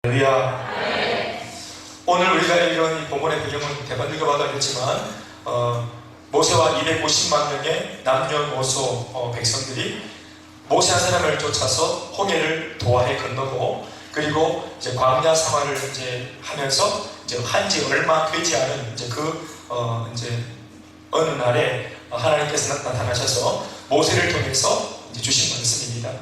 할렐루야. 오늘 우리가 읽은 이 본문의 배경은 대반 읽어봐도 알겠지만 모세와 250만 명의 남녀노소 백성들이 모세 한 사람을 쫓아서 홍해를 도하에 건너고, 그리고 이제 광야 생활을 이제 하면서 이제 한지 얼마 되지 않은 이제 이제 어느 날에 하나님께서 나타나셔서 모세를 통해서 이제 주신 말씀입니다.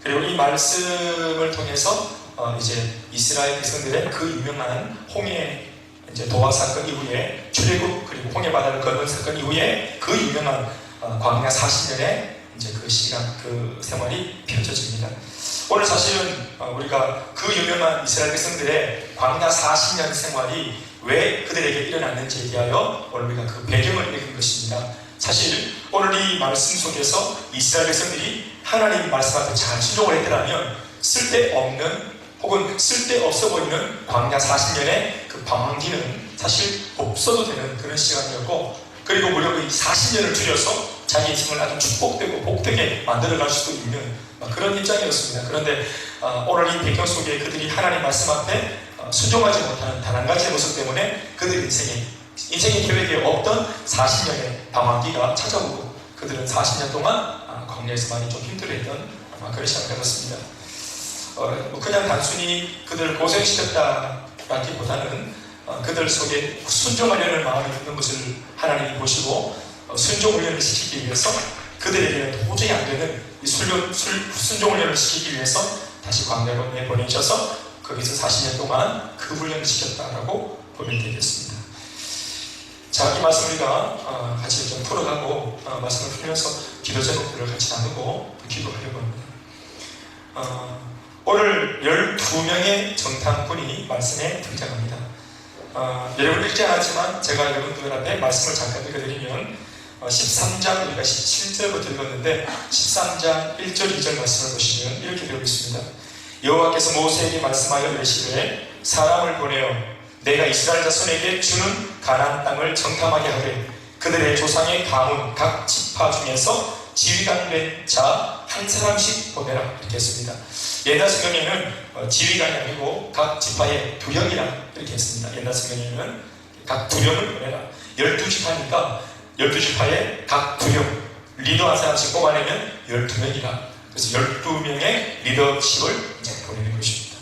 그리고 이 말씀을 통해서 이제 이스라엘 백성들의 그 유명한 홍해 이제 도하 사건 이후에 출애굽, 그리고 홍해 바다를 건넌 사건 이후에 그 유명한 광야 40년의 이제 그 시간, 그 생활이 펼쳐집니다. 오늘 사실은 우리가 그 유명한 이스라엘 백성들의 광야 40년 생활이 왜 그들에게 일어났는지에 대하여 오늘 우리가 그 배경을 읽은 것입니다. 사실 오늘 이 말씀 속에서 이스라엘 백성들이 하나님 말씀 앞에 잘 순종을 했더라면 쓸데없는 혹은 쓸데없어 보이는 광야 40년의 그 방황기는 사실 없어도 되는 그런 시간이었고, 그리고 무려 그 40년을 줄여서 자기 인생을 아주 축복되고 복되게 만들어갈 수도 있는 그런 입장이었습니다. 그런데 오늘 이 배경 속에 그들이 하나님 말씀 앞에 순종하지 못하는 단 한 가지의 모습 때문에 그들 인생의 계획에 없던 40년의 방황기가 찾아오고, 그들은 40년 동안 광야에서 많이 좀 힘들어했던 그런 시간을 가졌습니다. 그냥 단순히 그들을 고생시켰다라기보다는 그들 속에 순종하려는 마음이 있는 것을 하나님이 보시고 순종훈련을 시키기 위해서 그들에게는 도저히 안 되는 이 순종훈련을 시키기 위해서 다시 광야로 내보내셔서 거기서 40년 동안 그 훈련을 시켰다라고 보면 되겠습니다. 자, 이 말씀 우리가 같이 좀 풀어가고 말씀을 풀면서 기도 제목들을 같이 나누고 기도하려고 합니다. 오늘 12명의 정탐꾼이 말씀에 등장합니다. 여러분 읽지 않았지만 제가 여러분들 앞에 말씀을 잠깐 읽어드리면 13장 우리가 17절부터 읽었는데 13장 1절 2절 말씀을 보시면 이렇게 되어 있습니다. 여호와께서 모세에게 말씀하여 이르시되 사람을 보내어 내가 이스라엘 자손에게 주는 가나안 땅을 정탐하게 하되 그들의 조상의 가문 각 지파 중에서 지휘관 된 자 한 사람씩 보내라, 이렇게 했습니다. 옛날 성경에는 지휘관이 아니고 각 지파의 두령이라 이렇게 했습니다. 옛날 성경에는 각 두령을 보내라. 12지파니까 12지파의 각 두령, 리더 한 사람씩 뽑아내면 12명이라. 그래서 12명의 리더십을 이제 보내는 것입니다.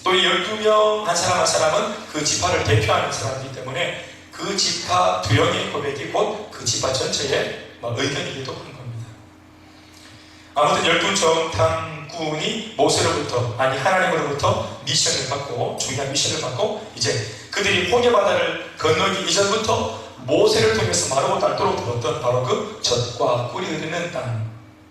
또 이 12명 한 사람 한 사람은 그 지파를 대표하는 사람이기 때문에 그 지파 두령의 고백이 곧 그 지파 전체의 의견이기도 한 겁니다. 아무튼 12정탐꾼이 모세로부터, 아니 하나님으로부터 미션을 받고, 중요한 미션을 받고, 이제 그들이 홍해바다를 건너기 이전부터 모세를 통해서 마르고 닳도록 들었던 바로 그 젖과 꿀이 흐르는 땅,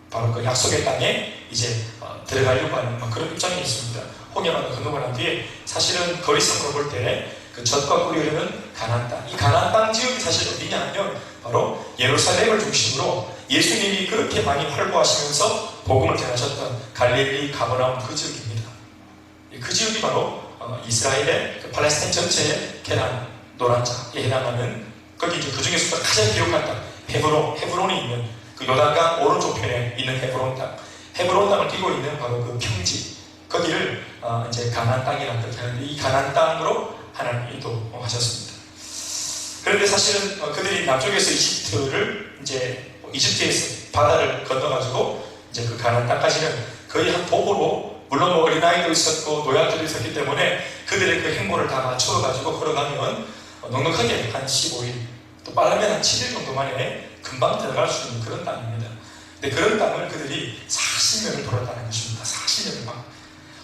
바로 그 약속의 땅에 이제 들어가려고 하는 그런 입장이 있습니다. 홍해바다 건너고 난 뒤에 사실은 거리상으로 볼 때 그 젖과 꿀이 흐르는 가나안 땅, 이 가나안 땅 지역이 사실 어디냐 하면 바로 예루살렘을 중심으로 예수님이 그렇게 많이 활보하시면서 복음을 전하셨던 갈릴리, 가버나움 그 지역입니다. 그 지역이 바로 이스라엘의 그 팔레스타인 전체의 계란, 노란자에 해당하는, 거기 이제 그 중에서 가장 기록한 땅, 헤브론이 있는 그 요단강 오른쪽 편에 있는 헤브론 땅, 헤브론 땅을 끼고 있는 바로 그 평지, 거기를 이제 가나안 땅이라고 그렇게 하는데, 이 가나안 땅으로 하나님이 인도하셨습니다. 그런데 사실은 그들이 남쪽에서 이집트에서 바다를 건너가지고 이제 그 가나안 땅까지는 거의 한 도보로, 물론 어린아이도 있었고 노약들도 있었기 때문에 그들의 그 행보를 다 맞춰가지고 걸어가면 넉넉하게 한 15일, 또 빠르면 한 7일 정도 만에 금방 들어갈 수 있는 그런 땅입니다. 근데 그런 땅을 그들이 40년을 돌았다는 것입니다. 40년을 막.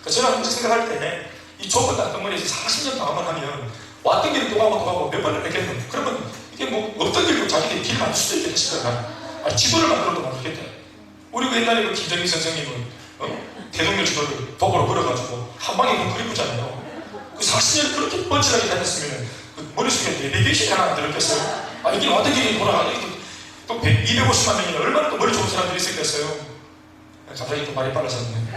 저는 항상 생각할 때 이 좁은 땅덩어리에서 40년 방황을 하면 왔던 길을 또 가고 몇 번을 했겠는데, 그러면 이게 뭐 없던 길로 자기들이 길 만들 수도 있겠다 싶더라. 지도를 만들어도 만들겠다. 우리 그 옛날에 그 김정일 선생님은 대동령 지도를 도보로 걸어가지고 한 방에 그 그리고잖아요. 그 40년을 그렇게 뻔질하게 다녔으면 그 머릿속에 내비게이션이 하나 안 들었겠어요. 이게 왔던 길이 돌아가니 또 250만 명이 얼마나 또 머리 좋은 사람들이 있었겠어요. 갑자기 또 말이 빨라졌네.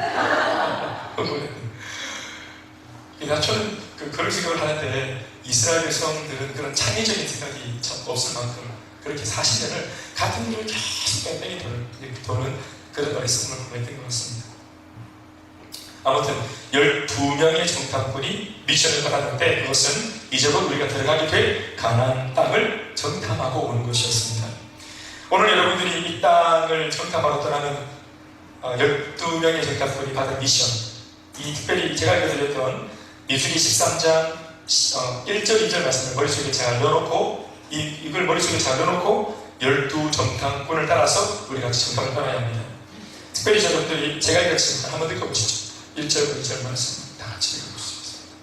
저는 그런 생각을 하는데, 이스라엘 백성들은 그런 창의적인 생각이 참 없을 만큼 그렇게 40년을 같은 길을 계속 뺑뺑이 도는 그런 어리석음을 보냈던 것 같습니다. 아무튼 12명의 정탐꾼이 미션을 받았는데 그것은 이제껏 우리가 들어가게 될 가나안 땅을 정탐하고 오는 것이었습니다. 오늘 여러분들이 이 땅을 정탐하러 떠나는 12명의 정탐꾼이 받은 미션, 이 특별히 제가 읽어드렸던 민수기 13장 1절 2절 말씀을 머릿속에 잘 넣어놓고 이걸 머릿속에 잘 넣어놓고 12정탐꾼을 따라서 우리가 정탐을 떠나야 합니다. 특별히 여러분들이 제가 읽었으니까 한번 읽어보시죠. 1절 2절 말씀 다 같이 읽어보시겠습니다.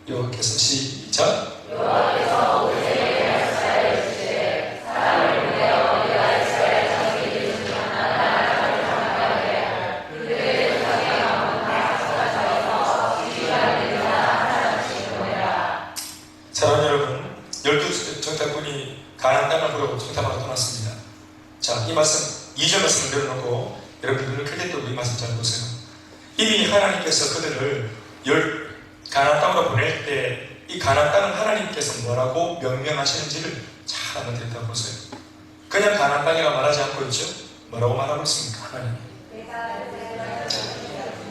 여호와께서 시작. 여호와께서 모세에게 말씀하여 주시되 사람을 보내어 네가 이스라엘 자손에게 주는 나라를 정탐하게 그들의 조상의 마음은 다 쏟아져서 지휘하는 일이나 하나씩 보내라. 사랑하는 여러분, 12정탐꾼이 가나안 땅을 보러 정탐하러 떠났습니다. 자, 이 말씀 2절 말씀을 내려놓고 여러분들은 크게 또 이 말씀 잘 보세요. 이미 하나님께서 그들을 가나안 땅으로 보낼 때 이 가나안 땅은 하나님께서 뭐라고 명명하시는지를 잘 한번 들여다보세요. 그냥 가나안 땅이라 말하지 않고 있죠. 뭐라고 말하고 있습니까? 하나님.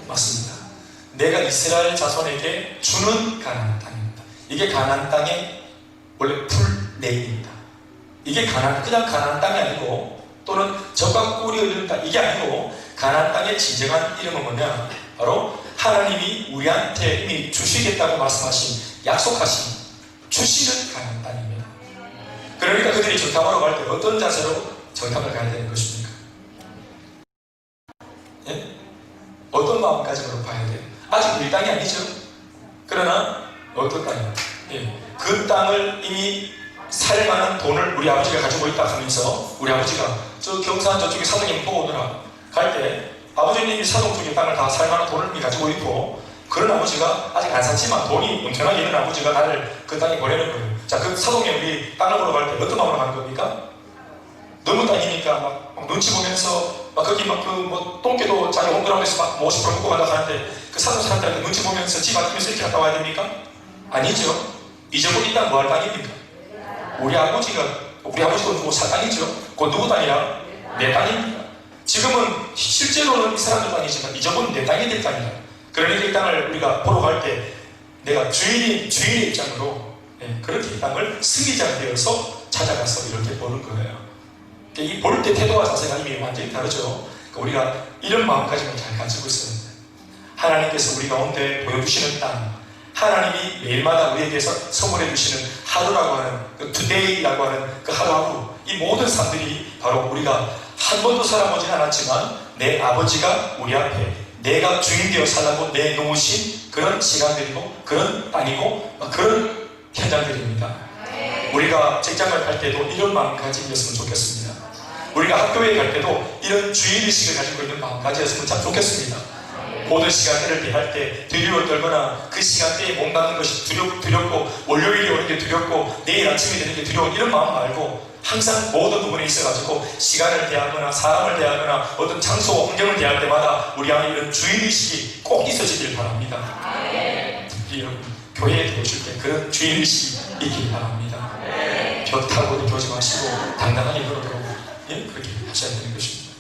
맞습니다. 내가 이스라엘 자손에게 주는 가나안 땅입니다. 이게 가나안 땅의 원래 풀네임입니다. 이게 그냥 가나안 땅이 아니고 또는 적과 꿀이 흐르는 땅 이게 아니고 가나안 땅의 진정한 이름은 뭐냐? 바로 하나님이 우리한테 이미 주시겠다고 말씀하신 약속하신 주시는 가나안 땅입니다. 그러니까 그들이 정탐하러 갈 때 어떤 자세로 정탐을 가야 되는 것입니까? 예? 어떤 마음가짐으로 봐야 돼요? 아직 우리 땅이 아니죠. 그러나 어떤 땅이에요? 예. 그 땅을 이미 살만한 돈을 우리 아버지가 가지고 있다 하면서 우리 아버지가 저 경산 저쪽에 사동에 보고 오느라 갈 때 아버지님이 사동 쪽에 땅을 다 살만한 돈을 이미 가지고 있고 그런 아버지가 아직 안 샀지만 돈이 엄청나게 있는 아버지가 나를 그 땅에 보내는 거예요. 자, 그 사동에 우리 땅을 보러 갈 때 어떤 마음으로 가는 겁니까? 너무 땅이니까 막 눈치 보면서 막 거기 막 그 뭐 똥개도 자기 옹그라운에서 막 50% 먹고 가려고 하는데 그 사동 사람들한테 눈치 보면서 집 아끼면서 이렇게 갔다 와야 됩니까? 아니죠. 이제부터 이 땅 뭐 할 땅입니까? 우리 아버지가 누구 살 땅이죠. 그건 누구 땅이야? 내 땅입니다. 지금은 실제로는 이 사람들 땅이지만 이제부터는 내 땅이 될 땅이야. 그러니까 이 땅을 우리가 보러 갈 때 내가 주인의 입장으로 그렇게 이 땅을 승리자가 되어서 찾아가서 이렇게 보는 거예요. 이 볼 때 태도와 자세가 이미 완전히 다르죠. 그러니까 우리가 이런 마음가짐을 잘 가지고 있어야 돼요. 하나님께서 우리 가운데 보여주시는 땅, 하나님이 매일마다 우리에게서 선물해 주시는 하루라고 하는 그 투데이라고 하는 그 하루하루, 이 모든 삶들이 바로 우리가 한 번도 살아보진 않았지만 내 아버지가 우리 앞에 내가 주인 되어 살라고 내놓으신 그런 시간들이고 그런 땅이고 그런 현장들입니다. 우리가 직장을 갈 때도 이런 마음가짐이었으면 좋겠습니다. 우리가 학교에 갈 때도 이런 주인의식을 가지고 있는 마음가짐이었으면 참 좋겠습니다. 모든 시간대를 대할 때 두려워 떨거나 그 시간대에 몸담는 것이 두렵고 월요일이 오는 게 두렵고 내일 아침이 되는 게 두려운 이런 마음 말고 항상 모든 부분에 있어가지고 시간을 대하거나 사람을 대하거나 어떤 장소 환경을 대할 때마다 우리 안에 이런 주인의식이 꼭 있어지길 바랍니다. 특히 여러분 교회에 들어오실 때 그런 주인의식이 있길 바랍니다. 벽 타고 들어오지 마시고 당당하게 걸어들어오고 그렇게 하셔야 되는 것입니다.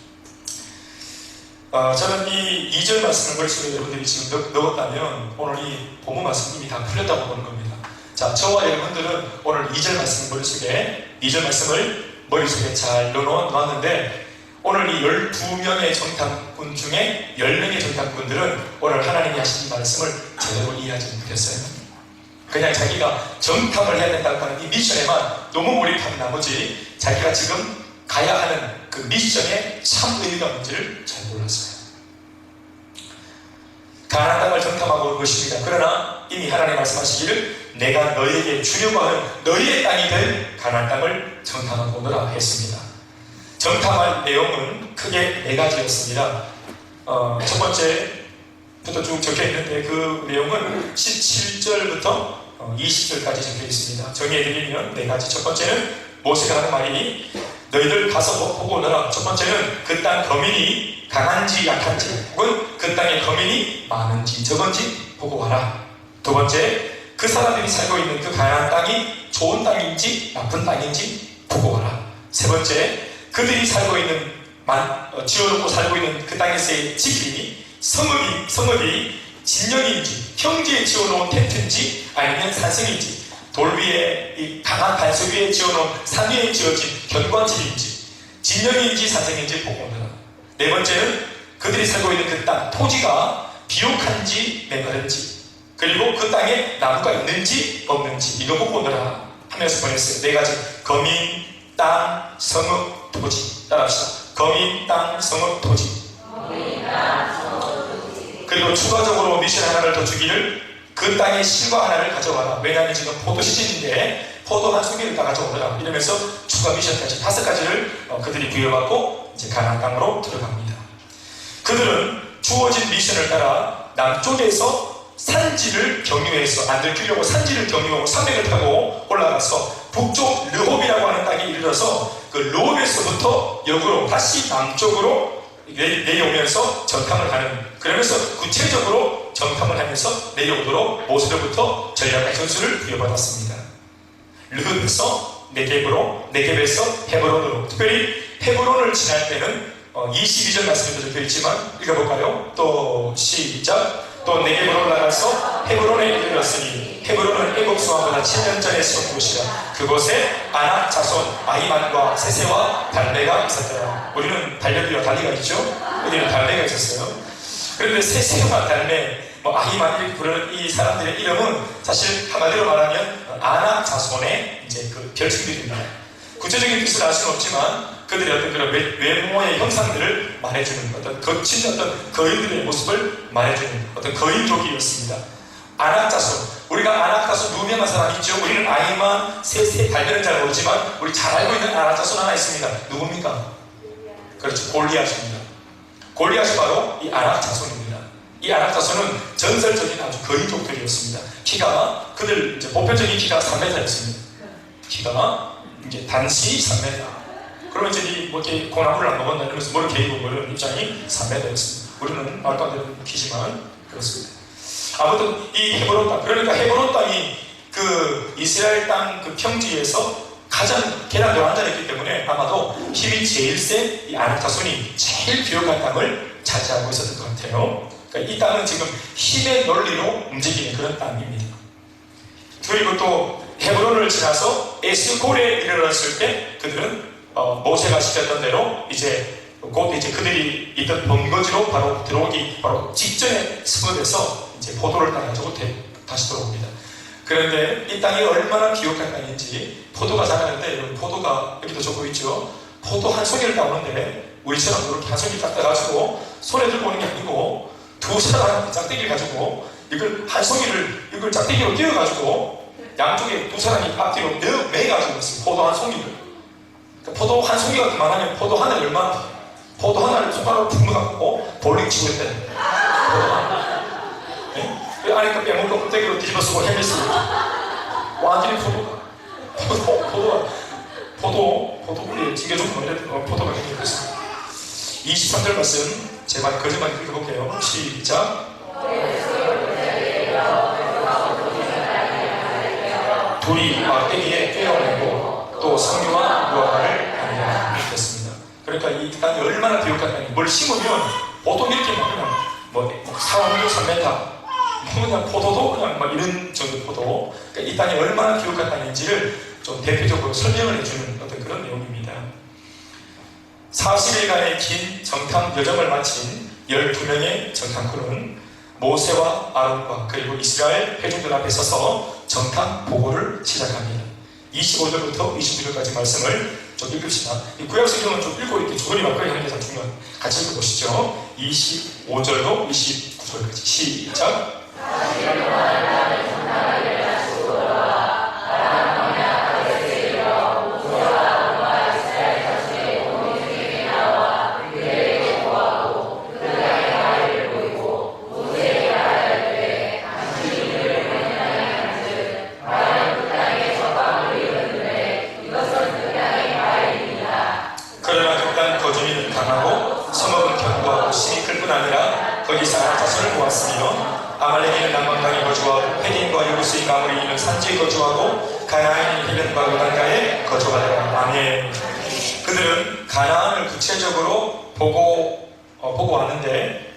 저는 이 2절 말씀을 머릿속에 여러분들이 지금 넣었다면 오늘 이 본문 말씀 이미 다 풀렸다고 보는 겁니다. 자, 저와 여러분들은 오늘 2절 말씀을 2절 말씀을 머릿속에 잘 넣어놨는데 오늘 이 12명의 정탐꾼 중에 10명의 정탐꾼들은 오늘 하나님이 하신 말씀을 제대로 이해하지 못했어요. 그냥 자기가 정탐을 해야 된다고 하는 이 미션에만 너무 몰입한 나머지 자기가 지금 가야 하는 그 미션의 참 의미가 뭔지를 잘 몰랐어요. 가나안 땅을 정탐하고 온 것입니다. 그러나 이미 하나님 말씀하시기를 내가 너희에게 주려고 하는 너희의 땅이 될 가나안 땅을 정탐하고 오너라 했습니다. 정탐할 내용은 크게 4가지였습니다. 첫 번째부터 쭉 적혀 있는데 그 내용은 17절부터 20절까지 적혀 있습니다. 정리해드리면 4가지. 첫 번째는 모세가 하는 말이 너희들 가서 보고 오너라. 첫 번째는 그 땅 거민이 강한지 약한지 혹은 그 땅의 거민이 많은지 적은지 보고 와라. 두 번째, 그 사람들이 살고 있는 그 가나안 땅이 좋은 땅인지 나쁜 땅인지 보고 와라. 세 번째, 그들이 살고 있는 지어놓고 살고 있는 그 땅에서의 지킴이 성읍이 진영인지 평지에 지어놓은 텐트인지 아니면 산성인지 돌 위에 이 강한 반석 위에 지어놓은 산 위에 지어진 견관집인지 진영인지 산성인지 보고 오너라. 네 번째는 그들이 살고 있는 그 땅 토지가 비옥한지 메마른지 그리고 그 땅에 나무가 있는지 없는지 이거 보고 오너라 하면서 보냈어요. 네 가지. 거민, 땅, 성읍, 토지. 따라합시다. 거민, 땅, 성읍, 토지. 그리고 추가적으로 미션 하나를 더 주기를 그 땅에 실과 하나를 가져와라. 왜냐하면 지금 포도 시즌인데 포도 한 송이를 다 가져오더라. 이러면서 추가 미션까지 5가지를 그들이 부여받고 이제 가나안 땅으로 들어갑니다. 그들은 주어진 미션을 따라 남쪽에서 산지를 경유해서 안 들키려고 산지를 경유하고 산맥을 타고 올라가서 북쪽 르홉이라고 하는 땅에 이르러서 그 르홉에서부터 역으로 다시 남쪽으로 내려오면서 전탐을 하는, 그러면서 구체적으로 전탐을 하면서 내려오도록 모세로부터 전략과 전술을 부여받았습니다. 르홉에서 네겝으로, 네겝에서 헤브론으로, 특별히 헤브론을 지날 때는 22절 말씀에도 적혀있지만 읽어볼까요? 또 시작. 또 네겝으로 올라가서 헤브론에 이르렀으니 헤브론은 애굽 수왕보다 7년 전에 세운 곳이라. 그곳에 아낙 자손 아히만과 세세와 달메가 있었더라. 우리는 달력이와 달리가 있죠? 우리는 달메가 있었어요. 그런데 세세와 달메, 아히만 이렇게 부르는 이 사람들의 이름은 사실 한마디로 말하면 아낙 자손의 이제 그 별칭들입니다. 구체적인 뜻을 알 수는 없지만 그들의 어떤 그런 외모의 형상들을 말해주는 어떤 거친 어떤 거인들의 모습을 말해주는 어떤 거인족이었습니다. 아낙 자손. 우리가 아낙 자손 유명한 사람 있죠? 우리는 아히만, 세세, 달면은 잘 모르지만 우리 잘 알고 있는 아낙 자손 하나 있습니다. 누굽니까? 그렇죠. 골리앗입니다. 골리앗이 바로 이 아낙 자손입니다. 이 아낙 자손은 전설적인 아주 거인족들이었습니다. 키가, 그들 이제 보편적인 키가 3m였습니다. 키가 이제 단시 3m. 그러면 이제 이렇게 고나물을 안 먹었나 이러면서 머리 개이고 이런 입장이 3m였습니다. 우리는 말도 안 되는 키지만 그렇습니다. 아무튼 이 헤브론 땅, 그러니까 헤브론 땅이 그 이스라엘 땅 그 평지에서 가장 계란도 완전했기 때문에 아마도 힘이 제일 센 이 아낙 자손이 제일 비옥한 땅을 차지하고 있었던 것 같아요. 그러니까 이 땅은 지금 힘의 논리로 움직이는 그런 땅입니다. 그리고 또 헤브론을 지나서 에스골에 이르렀을 때 그들은 모세가 시켰던 대로 이제 곧 이제 그들이 있던 본거지로 바로 들어오기 바로 직전에 스vod에서 이제 포도를 따가지고 다시 들어옵니다. 그런데 이 땅이 얼마나 비옥한 땅인지 포도가 자라는데 여러분 포도가 여기도 적고 있죠. 포도 한 송이를 따오는데 우리처럼 이렇게 한 송이 딱 따가지고 손에 들고 오는 게 아니고 두 사람 짝대기를 가지고 이걸 한 송이를 이걸 짝대기로 끼워가지고 양쪽에 두 사람이 앞뒤로 매가지고 있어요. 포도 한 송이를. 그러니까 포도 한 송이가 그만하면 포도 하나를 얼마나, 포도 하나를 손가락으로 품어갖고 볼링 치고 있대. 네? 아니까 빼먹고 껍데기로 뒤집어 쓰고 햄을 쓰고 완전히 포도 우리 징계종 포도가 생겼습니다. 23절 말씀 제발 거짓말 읽어볼게요. 시작. 둘이 막대기에 꿰어내고 또 성류와 무화과를 아니라 했습니다. 그러니까 이 땅이 얼마나 비옥한 땅이, 뭘 심으면 보통 이렇게 그냥 사원도 3m 그냥 포도도 그냥 이런 정도 포도. 그러니까 이 땅이 얼마나 비옥한 땅인지를 좀 대표적으로 설명을 해주는 어떤 그런 내용입니다. 40일간의 긴 정탐 여정을 마친 12명의 정탐꾼은 모세와 아론과 그리고 이스라엘 회중들 앞에 서서 정탐 보고를 시작합니다. 25절부터 29절까지 말씀을 좀 읽읍시다. 이 구약성경은 좀 읽고 이렇게 주거리 막거리 하는 게 참 중요한. 같이 읽어보시죠. 25절로 29절까지 시작. 거기서 아낙 자손을 모았으며 아말렉인은 남방강에 거주하고 헤딘과 여부스인 아모리 이는 산지에 거주하고 가나안인 헬렌과 요단가에 거주하더라. 아멘. 그들은 가나안을 구체적으로 보고 왔는데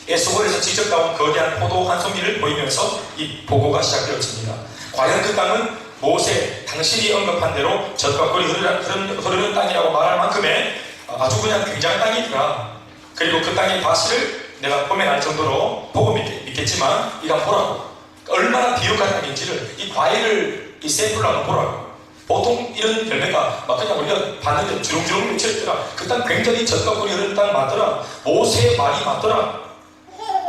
에스골에서 직접 나온 거대한 포도 한 송이를 보이면서 이 보고가 시작되었습니다. 과연 그 땅은 모세 당신이 언급한 대로 젖과 꿀이 흐르는 땅이라고 말할 만큼의 아주 그냥 굉장한 땅이더라. 그리고 그 땅의 과실을 내가 보면 알 정도로 보고 믿겠지만 이거 보라고. 얼마나 비옥한 땅인지를 이 과일을 이 샘플로 한번 보라고. 보통 이런 열매가 막 그냥 우리가 봤는데 주렁주렁 맺혀있더라. 그 땅 굉장히 젖과 꿀이 흐르는 땅 맞더라. 모세의 말이 맞더라.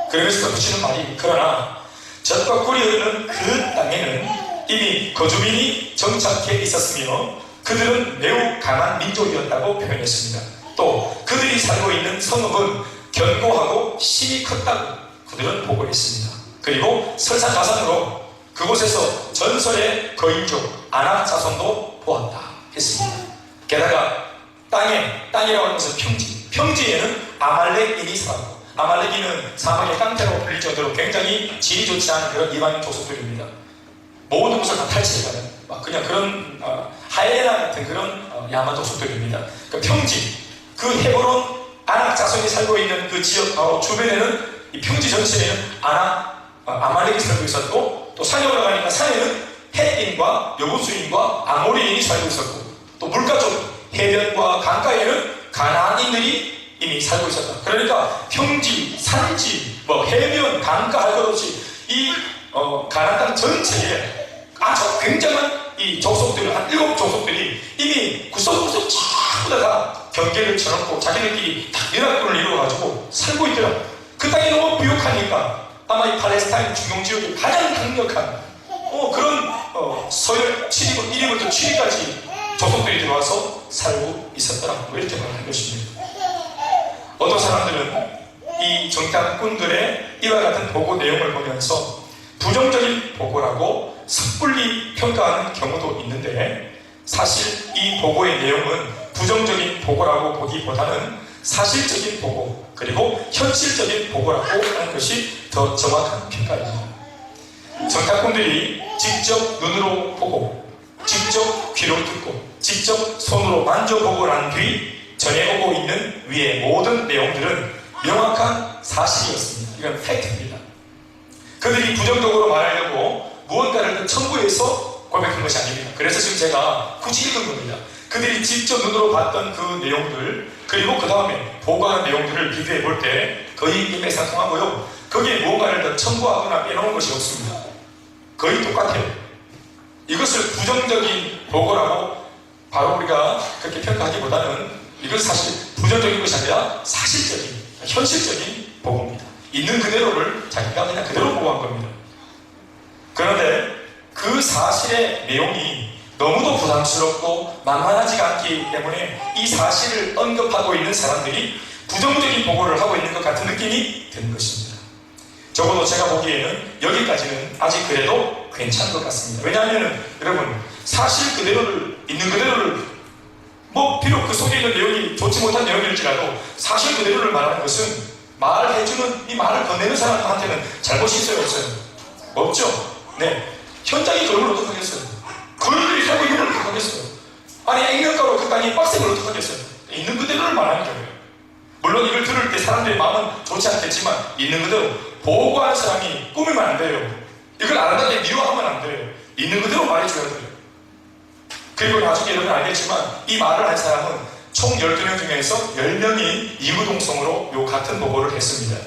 그러면서 붙이는 말이, 그러나 젖과 꿀이 흐르는 그 땅에는 이미 거주민이 정착해 있었으며 그들은 매우 강한 민족이었다고 표현했습니다. 또 그들이 살고 있는 성읍은 견고하고 힘이 컸다고 그들은 보고했습니다. 그리고 설상가상으로 그곳에서 전설의 거인족 아낙 자손도 보았다 했습니다. 게다가 땅이라고 하는 것은 평지에는 아말렉인이 살았고, 아말렉인은 사막의 깡패로 불릴 정도로 굉장히 질이 좋지 않은 그런 이방인 족속들입니다. 모든 것을 다 탈취해가는 그냥 그런 하이에나 같은 그런 야만 족속들입니다. 그 평지, 그 헤브론 아낙 자손이 살고 있는 그 지역 바로 주변에는 이 평지 전체에는 아말렉이 살고 있었고, 또 산에 올라가니까 산에는 헷인과 여부수인과 아모리인이 살고 있었고, 또 물가 쪽 해변과 강가에는 가나안인들이 이미 살고 있었다. 그러니까 평지, 산지, 해변, 강가 할 것 없이 이 가나안 땅 전체에 아주 굉장한 이 족속들, 한 7족속들이 이미 구석구석 전부 다 경계를 쳐놓고 자기들끼리 딱 연합군을 이루어가지고 살고 있더라. 그 땅이 너무 비옥하니까 아마 이 팔레스타인 중용지역이 가장 강력한 그런 서열 1위부터 7위까지 족속들이 들어와서 살고 있었더라. 이렇게 말하는 것입니다. 어떤 사람들은 이 정탐꾼들의 이와 같은 보고 내용을 보면서 부정적인 보고라고 섣불리 평가하는 경우도 있는데, 사실 이 보고의 내용은 부정적인 보고라고 보기보다는 사실적인 보고, 그리고 현실적인 보고라고 하는 것이 더 정확한 평가입니다. 정탐꾼들이 직접 눈으로 보고, 직접 귀로 듣고, 직접 손으로 만져보고 난 뒤 전해 오고 있는 위의 모든 내용들은 명확한 사실이었습니다. 이건 팩트입니다. 그들이 부정적으로 말하려고 무언가를 첨부해서 고백한 것이 아닙니다. 그래서 지금 제가 굳이 읽은 겁니다. 그들이 직접 눈으로 봤던 그 내용들, 그리고 그 다음에 보고한 내용들을 비교해 볼 때 거의 일맥상통하고요. 거기에 무언가를 더 첨부하거나 빼놓은 것이 없습니다. 거의 똑같아요. 이것을 부정적인 보고라고 바로 우리가 그렇게 평가하기보다는 이건 사실 부정적인 것이 아니라 사실적인, 현실적인 보고입니다. 있는 그대로를 자기가 그냥 그대로 보고한 겁니다. 그런데 그 사실의 내용이 너무도 부담스럽고 만만하지가 않기 때문에 이 사실을 언급하고 있는 사람들이 부정적인 보고를 하고 있는 것 같은 느낌이 드는 것입니다. 적어도 제가 보기에는 여기까지는 아직 그래도 괜찮은 것 같습니다. 왜냐하면 여러분, 사실 그대로를, 있는 그대로를 비록 그 속에 있는 내용이 좋지 못한 내용일지라도 사실 그대로를 말하는 것은 말해주는, 이 말을 건네는 사람한테는 잘못이 있어요, 없어요? 없죠? 네. 현장이 그걸 어떡하겠어요? 그들이 살고 있는 걸 어떡하겠어요? 아니, 액면가로 그 땅이 빡세면 어떡하겠어요? 있는 그대로를 말하는 거예요. 물론 이걸 들을 때 사람들의 마음은 좋지 않겠지만 있는 그대로 보고하는 사람이 꾸미면 안 돼요. 이걸 안 한다는데 미워하면 안 돼요. 있는 그대로 말해줘야 돼요. 그리고 나중에 여러분 알겠지만 이 말을 한 사람은 총 12명 중에서 10명이 이구동성으로 요 같은 보고를 했습니다.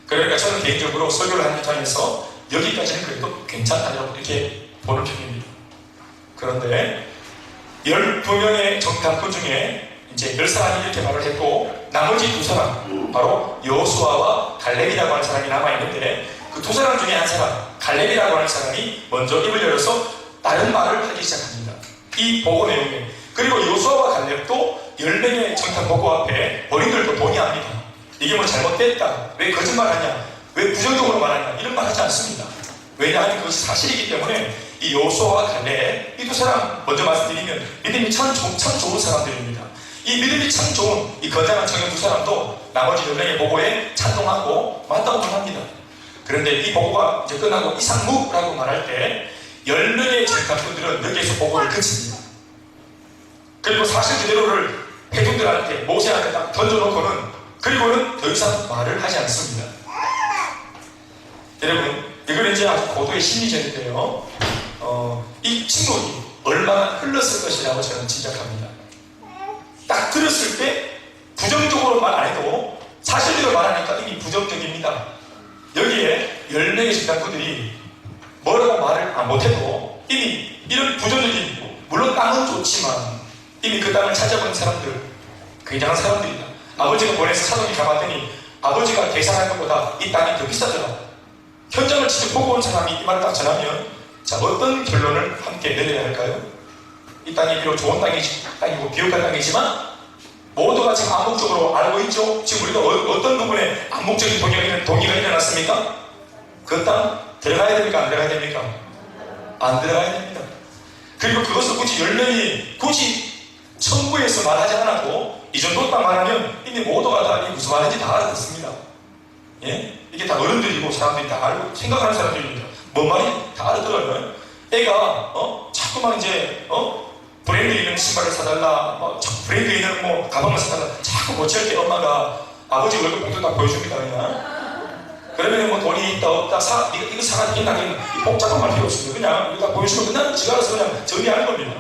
그러니까 저는 개인적으로 설교를 하는 입장에서 여기까지는 그래도 괜찮다고 이렇게 보는 편입니다. 그런데 12명의 정탐꾼 중에 이제 10사람이 이렇게 말을 했고, 나머지 2사람, 바로 여호수아와 갈렙이라고 하는 사람이 남아있는데, 그 2사람 중에 한 사람, 갈렙이라고 하는 사람이 먼저 입을 열어서 다른 말을 하기 시작합니다. 이 보고 내용에. 그리고 여호수아와 갈렙도 10명의 정탐 보고 앞에 본인들도 동의합니다. 이게 잘못됐다, 왜 거짓말하냐, 왜 부정적으로 말하냐, 이런 말 하지 않습니다. 왜냐하면 그것이 사실이기 때문에 이 여호수아와 갈렙, 이 2사람 먼저 말씀드리면 믿음이 참 좋은 사람들입니다. 이 믿음이 참 좋은 이 건장한 청년 2사람도 나머지 10명의 보고에 찬동하고 맞다고 합니다. 그런데 이 보고가 이제 끝나고 이상무라고 말할 때 10명의 정탐꾼들은 여기에서 보고를 그칩니다. 그리고 사실 그대로를 회중들한테, 모세한테 딱 던져놓고는 그리고는 더 이상 말을 하지 않습니다. 여러분, 이거는 이제 아주 고도의 심리전인데요. 이 침묵이 얼마나 흘렀을 것이라고 저는 짐작합니다. 딱 들었을 때 부정적으로 말 안 해도 사실대로 말하니까 이미 부정적입니다. 여기에 10명의 집단꾼들이 뭐라고 말을 못해도 이미 이런 부정적인, 물론 땅은 좋지만 이미 그 땅을 찾아본 사람들, 굉장한 사람들이다. 아버지가 보내서 사돈이 가봤더니 아버지가 계산한 것보다 이 땅이 더 비싸더라. 현장을 직접 보고 온 사람이 이 말을 딱 전하면, 자, 어떤 결론을 함께 내려야 할까요? 이 땅이 비록 좋은 땅이고 비옥한 땅이지만 모두가 지금 암묵적으로 알고 있죠? 지금 우리가 어떤 부분에 암묵적인 동의가 일어났습니까? 그 땅 들어가야 됩니까? 안 들어가야 됩니까? 안 들어가야 됩니다. 그리고 그것을 굳이 10명이 굳이 청구해서 말하지 않았고 이 정도 딱 말하면 이미 모두가 다 무슨 말인지 다 알아듣습니다. 예? 이게 다 어른들이고 사람들이 다 알고 생각하는 사람들입니다. 뭔 말이 다 알아들어요. 애가 자꾸만 이제 브랜드 있는 신발을 사달라, 브랜드 있는 뭐 가방을 사달라, 자꾸 못지할 때 엄마가 아버지 월급 봉투 다 보여줍니다. 그냥 그러면 뭐 돈이 있다 없다 이거 사가 되겠나, 이 복잡한 말 필요 없습니다. 그냥 이거 다 보여주면 그냥 지가 알아서 그냥 정리하는 겁니다.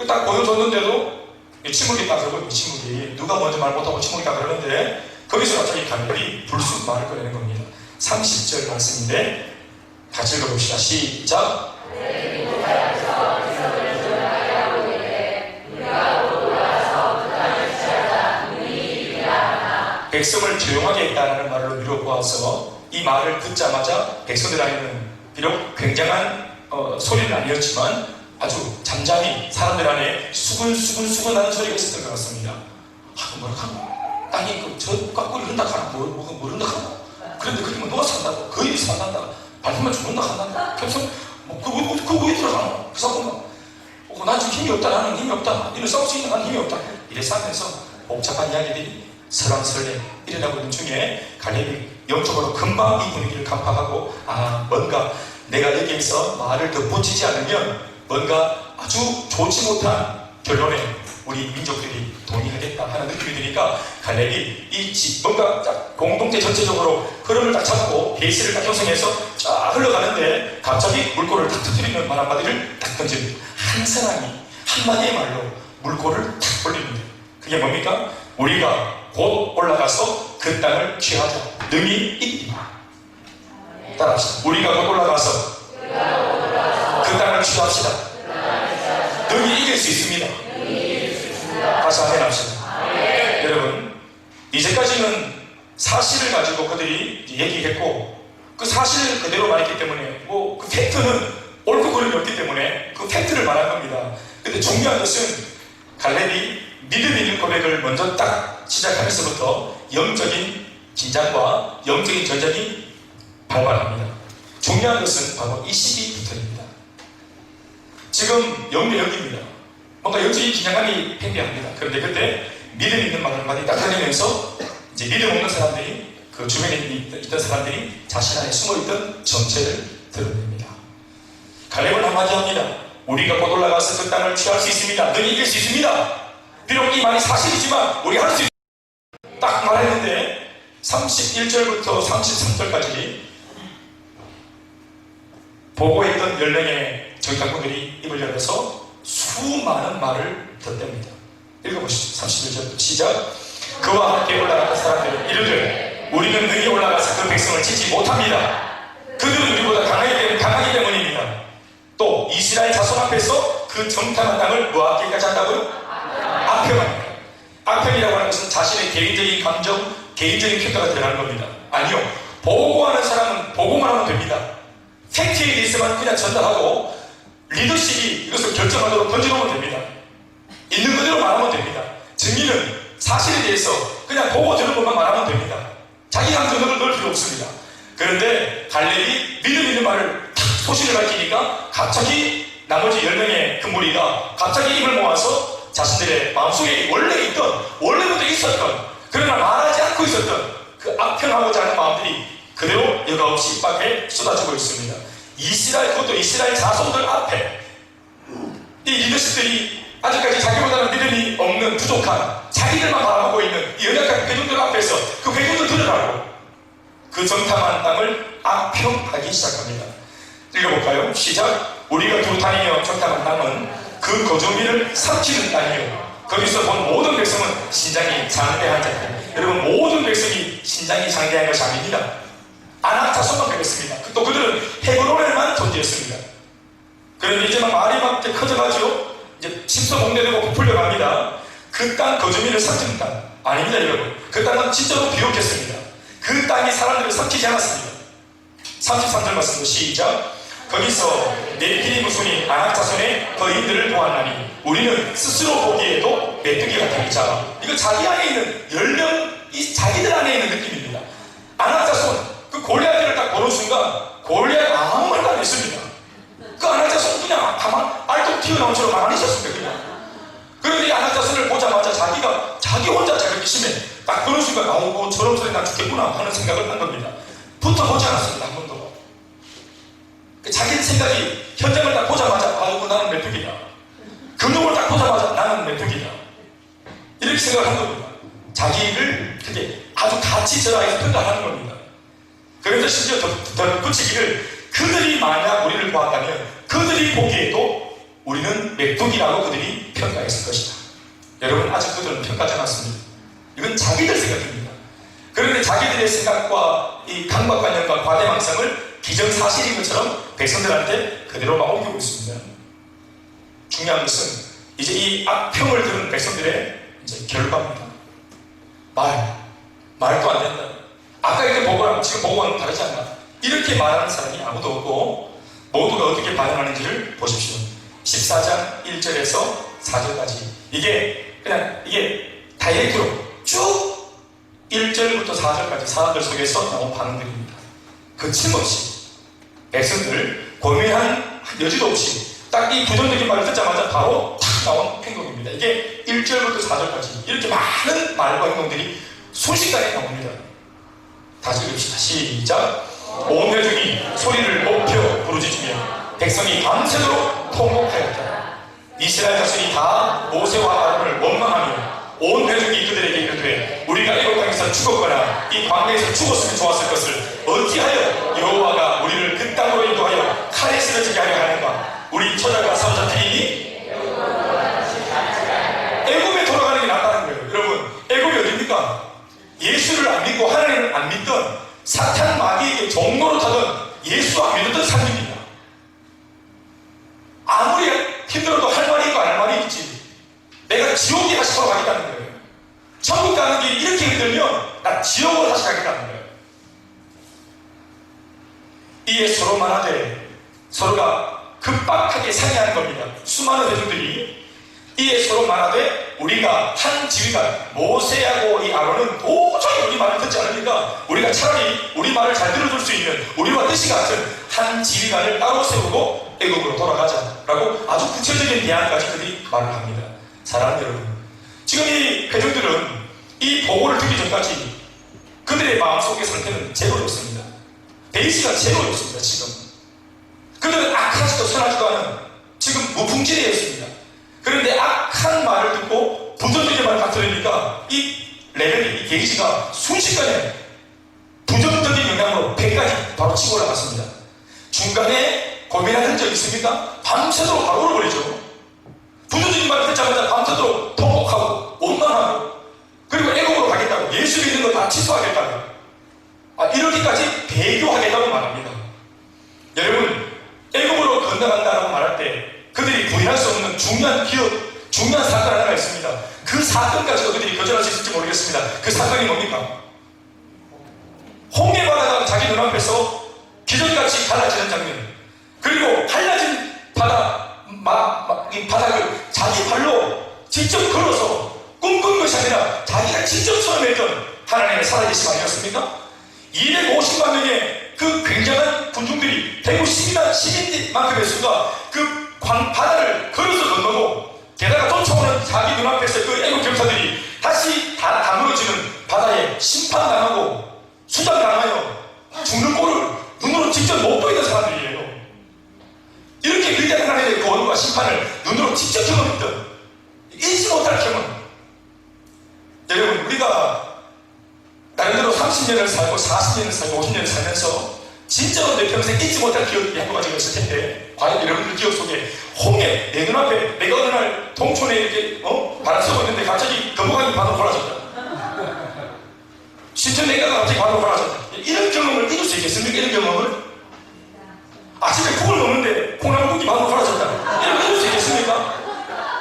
딱 보여줬는데도 침묵이 따서고, 침묵이 누가 먼저 말 못하고 침묵이 다 그러는데 거기서 갑자기 간별이 불쑥 말을 꺼내는 겁니다. 30절 말씀인데 같이 읽어봅시다. 시작. 백성을 조용하게 했다는 말로 미뤄보아서 이 말을 듣자마자 백성들 안에는 비록 굉장한 소리는 아니었지만 아주 잠잠히 사람들 안에 수근수근하는 소리가 있었던 것 같습니다. 뭐라 카노? 땅이 저 깎고리 흔다 카노? 뭐 흔다 카노? 그런데 그러면 누가 산다고? 그 일이 산단다. 밟으면 죽는다 한단다. 그래서 그거 왜 들어가노? 그 사람은 난 지금 힘이 없다. 나는 힘이 없다. 이를 싸울 수 있는 난 힘이 없다. 이래서 하면서 복잡한 이야기들이 설왕설래 일어나고 있는 중에 갈렙이 영적으로 금방 이 분위기를 간파하고, 뭔가 내가 여기에서 말을 더 붙이지 않으면 뭔가 아주 좋지 못한 결론에 우리 민족들이 동의하겠다 하는 느낌이 드니까 갈렙이 뭔가 딱 공동체 전체적으로 흐름을 딱 잡고 베이스를 딱 형성해서 쫙 흘러가는데 갑자기 물꼬를 탁 터뜨리는 말 한마디를 딱 던집니다. 한 사람이 한마디의 말로 물꼬를 탁 올립니다. 그게 뭡니까? 우리가 곧 올라가서 그 땅을 취하자. 능히 있다. 따라합시다. 우리가 곧 올라가서 그 땅을 취합시다. 능히 이길 수 있습니다. 다시 한번 합시다. 여러분, 이제까지는 사실을 가지고 그들이 얘기했고 그 사실을 그대로 말했기 때문에 그 팩트는 옳고 그름이 없기 때문에 그 팩트를 말한 겁니다. 근데 중요한 것은 갈렙이 믿음 있는 고백을 먼저 딱 시작하면서부터 영적인 긴장과 영적인 전쟁이 발발합니다. 중요한 것은 바로 이 시기부터입니다. 지금 영입니다. 뭔가 영적인 긴장감이 팽배합니다. 그런데 그때 믿음 있는 말 한마디 딱 하면서 이제 믿음 없는 사람들이, 그 주변에 있던 사람들이 자신 안에 숨어있던 정체를 드러냅니다. 갈렙은 한마디 합니다. 우리가 곧 올라가서 그 땅을 취할 수 있습니다. 너희 이길 수 있습니다. 비록 이 말이 사실이지만 우리 할 수 있습니다. 딱 말했는데 31절부터 33절까지 보고했던 10명의 정탐꾼들이 입을 열어서 수많은 말을 덧댑니다. 읽어보시죠. 31절 시작. 그와 함께 올라갔던 사람들은 이르되 우리는 능히 올라가서 그 백성을 치지 못합니다. 그들은 우리보다 강하기 때문입니다. 또 이스라엘 자손 앞에서 그 정탐한 땅을 뭐 하기까지 한다고요? 악평합니다. 악평이라고 하는 것은 자신의 개인적인 감정, 개인적인 평가가 들어가는 겁니다. 아니요. 보고하는 사람은 보고만 하면 됩니다. 팩트에 대해서만 그냥 전달하고 리더십이 이것을 결정하도록 던져놓으면 됩니다. 있는 그대로 말하면 됩니다. 증인은 사실에 대해서 그냥 보고 들은 것만 말하면 됩니다. 자기 감정을 넣을 필요 없습니다. 그런데 갈렙이 믿음 있는 말을 탁 소신을 밝히니까 갑자기 나머지 10명의 그 무리가 갑자기 입을 모아서 자신들의 마음속에 원래부터 있었던, 그러나 말하지 않고 있었던 그 악평하고자 하는 마음들이 그대로 여과 없이 입 밖에 쏟아지고 있습니다. 그것도 이스라엘 자손들 앞에 이 리더십들이 아직까지 자기보다는 믿음이 없는 부족한 자기 자기들만 바라보고 있는 이 연약한 회중들 앞에서 그 회중을 들으라고 그 정탐한 땅을 악평하기 시작합니다. 읽어볼까요? 시작. 우리가 두루 다니며 정탐한 땅은 그 거주민을 삼키는 땅이요 거기서 본 모든 백성은 신장이 장대한 자들. 여러분, 모든 백성이 신장이 장대한 것이 아닙니다. 아낙 자손만 그랬습니다. 또 그들은 헤브론에만 존재했습니다. 그런데 이제 막 말이 막 커져가죠. 이제 집도 공대되고 부풀려 갑니다. 그 땅 거주민을 삼키는 땅 아닙니다, 여러분. 그 땅은 진짜로 비옥했습니다. 그 땅이 사람들을 삼키지 않았습니다. 33절 말씀도 시작. 거기서 네피림 후손이 아낙 자손의 거인들을 보았나니 우리는 스스로 보기에도 메뚜기 같은 자. 이거 자기 안에 있는 10명, 이 자기들 안에 있는 느낌입니다. 아낙 자손, 그 골리앗을 딱 보는 순간 골리앗 아무 말도 안 했습니다. 그 아낙 자손 그냥 가만 알도 튀어나온 처럼 가만히 있었습니다. 그냥. 그런데 이 아낙 자손을 보자마자 자기 혼자 자격이 심해. 딱 보는 순간 저런 소리 나 죽겠구나 하는 생각을 한 겁니다. 붙어보지 않았습니다. 한 번도. 자기 생각이 현장을 딱 보자마자 나는 메뚜기다. 근육을 딱 보자마자 나는 메뚜기다. 이렇게 생각을 한 겁니다. 자기를 그게 아주 같이 전화해서 평가하는 겁니다. 그래서 심지어 더 붙이기를 그들이 만약 우리를 보았다면 그들이 보기에도 우리는 메뚜기라고 그들이 평가했을 것이다. 여러분, 아직 그들은 평가하지 않았습니다. 이건 자기들 생각입니다. 그런데 자기들의 생각과 이 강박관념과 과대망상을 기정사실인 것처럼 백성들한테 그대로 막 옮기고 있습니다. 중요한 것은 이제 이 악평을 들은 백성들의 이제 결과입니다. 말도 안 된다. 아까 이렇게 보고랑 지금 보고와는 다르지 않나. 이렇게 말하는 사람이 아무도 없고 모두가 어떻게 반응하는지를 보십시오. 14장 1절에서 4절까지 이게 다이렉트로 쭉 1절부터 4절까지 사람들 속에서 나온 반응들입니다. 거침없이 백성들 고민한 여지도 없이 딱 이 부정적인 말을 듣자마자 바로 탁 나온 행동입니다. 이게 1절부터 4절까지 이렇게 많은 말과 행동들이 순식간에 나옵니다. 다시 읽읍시다. 시작. 온 회중이 소리를 높여 부르짖으며 백성이 밤새도록 통곡하였다. 이스라엘 자손이 다 모세와 아론을 원망하며 온 회중이 그들에게 이르되 우리가 애굽 땅에서 죽었거나 이 광야에서 죽었으면 좋았을 것을 어찌하여 여호와가 우리를 그 땅으로 인도하여 칼에 쓰러지게 하려 하는가. 우리 처자가 사로잡히니 애굽에 돌아가는 게 낫다는 거예요. 여러분, 애굽이 어딥니까? 예수를 안 믿고 하나님을 안 믿던 사탄 마귀에게 종로로 타던 예수 안 믿었던 삶입니다. 아무리 힘들어도 할 말이 있고 안 할 말이 있지. 내가 지옥에 다시 돌아가겠다는 거예요. 천국 가는 길이 이렇게 힘들면 나 지옥으로 다시 가겠다는 거예요. 이에 서로 말하되 서로가 급박하게 상의하는 겁니다. 수많은 회중들이 이에 서로 말하되 우리가 한 지휘관 모세하고 이 아론은 도저히 우리 말을 듣지 않으니까 우리가 차라리 우리 말을 잘 들어줄 수 있는 우리와 뜻이 같은 한 지휘관을 따로 세우고 애국으로 돌아가자라고 아주 구체적인 대안까지 그들이 말을 합니다. 사랑하는 여러분, 지금 이 회중들은 이 보고를 듣기 전까지 그들의 마음속의 상태는 제로였습니다. 베이스가 제로였습니다. 지금 그들은 악하지도 선하지도 않은 지금 무풍지대였습니다. 그런데 악한 말을 듣고 부정적인 말을 딱 들으니까 이 레벨이, 이 게이지가 순식간에 부정적인 영향으로 100까지 바로 치고 올라갔습니다. 중간에 고민한 적 있습니까? 밤새도록 바로 얼어버리죠. 부정적인 말을 듣자마자 밤새도록 통곡하고 원망하고 그리고 애국으로 가겠다고 예수 믿는 거 다 취소하겠다고 이렇게까지 배교하겠다고 말합니다. 여러분, 애국으로 건너간다라고 말할 때 그들이 부인할 수 없는 중요한 사건 하나가 있습니다. 그 사건까지도 그들이 거절할 수 있을지 모르겠습니다. 그 사건이 뭡니까? 홍해 바다가 자기 눈앞에서 기적같이 갈라지는 장면, 그리고 갈라진 바닥을 자기 발로 직접 걸어서 꿈꾼 것이 아니라 자기가 직접 처음했던 하나님의 살아계심 아니었습니까? 250만 명의 그 굉장한 군중들이 대구 시민만큼의 수가 그 바다를 걸어서 건너고 게다가 쫓아오는 자기 눈앞에서 그 애국 병사들이 다시 다물어지는 바다에 심판당하고 수장당하여 죽는 꼴을 눈으로 직접 못 보이는 사람들이에요. 이렇게 위대한 하나님의 구원과 심판을 눈으로 직접 경험했던 잊지 못할 저도 내 평생 잊지 못할 기억이 한두 가지가 있을 텐데, 과연 여러분들 기억 속에 홍해 내 눈앞에 내가 어느 날 동촌에 이렇게 바람 쐬고 있는데 갑자기 거북이 바로 골아졌다. 신천 내가가 갑자기 바로 골아졌다. 이런 경험을 잊을 수 있겠습니까? 이런 경험을? 아침에 콩을 먹는데 콩나물국이 바로 갈라졌다. 이런 거 잊을 수 있겠습니까?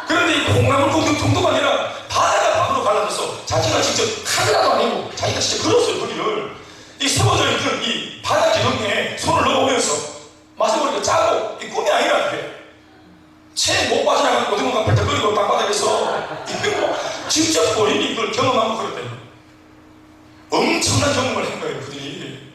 그런데 이 콩나물국 정도가 아니라 바다가 바로 갈라졌어. 자기가 직접 카메라도 아니고 자기가 진짜 그렸어요. 거기를 이 세워져 있던 이 바다 기둥에 손을 넣어보면서 마셔보니까 짜고 이 꿈이 아니라 그게 채 못 빠져나가고 오징어가 펄쩍거리고 땅바닥에서 이거 뭐 직접 본인이 이걸 경험하고 그랬대요. 엄청난 경험을 한 거예요, 그들이.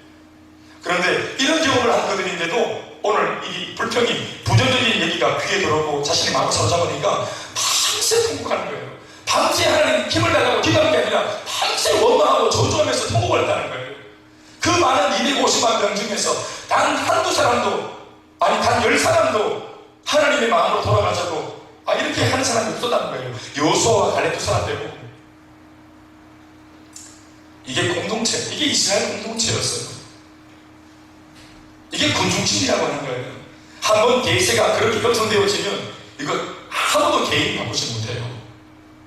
그런데 이런 경험을 한 그들인데도 오늘 이 불평이 부정적인 얘기가 귀에 들어오고 자신의 마음을 사로잡으니까 밤새 통곡하는 거예요. 밤새 하나님 힘을 달라고 기도하는 게 아니라 밤새 원망하고 저주하면서 통곡을 했다는 거예요. 그 많은 250만 명 중에서 단 한두 사람도, 아니 단 10사람도 하나님의 마음으로 돌아가자고 이렇게 하는 사람이 없었다는 거예요. 여호수아와 갈렙 두 사람 빼고. 이게 공동체, 이게 이스라엘 공동체였어요. 이게 군중심리라고 하는 거예요. 한번 대세가 그렇게 형성되어지면 이거 아무도 개인이 바꾸지 못해요.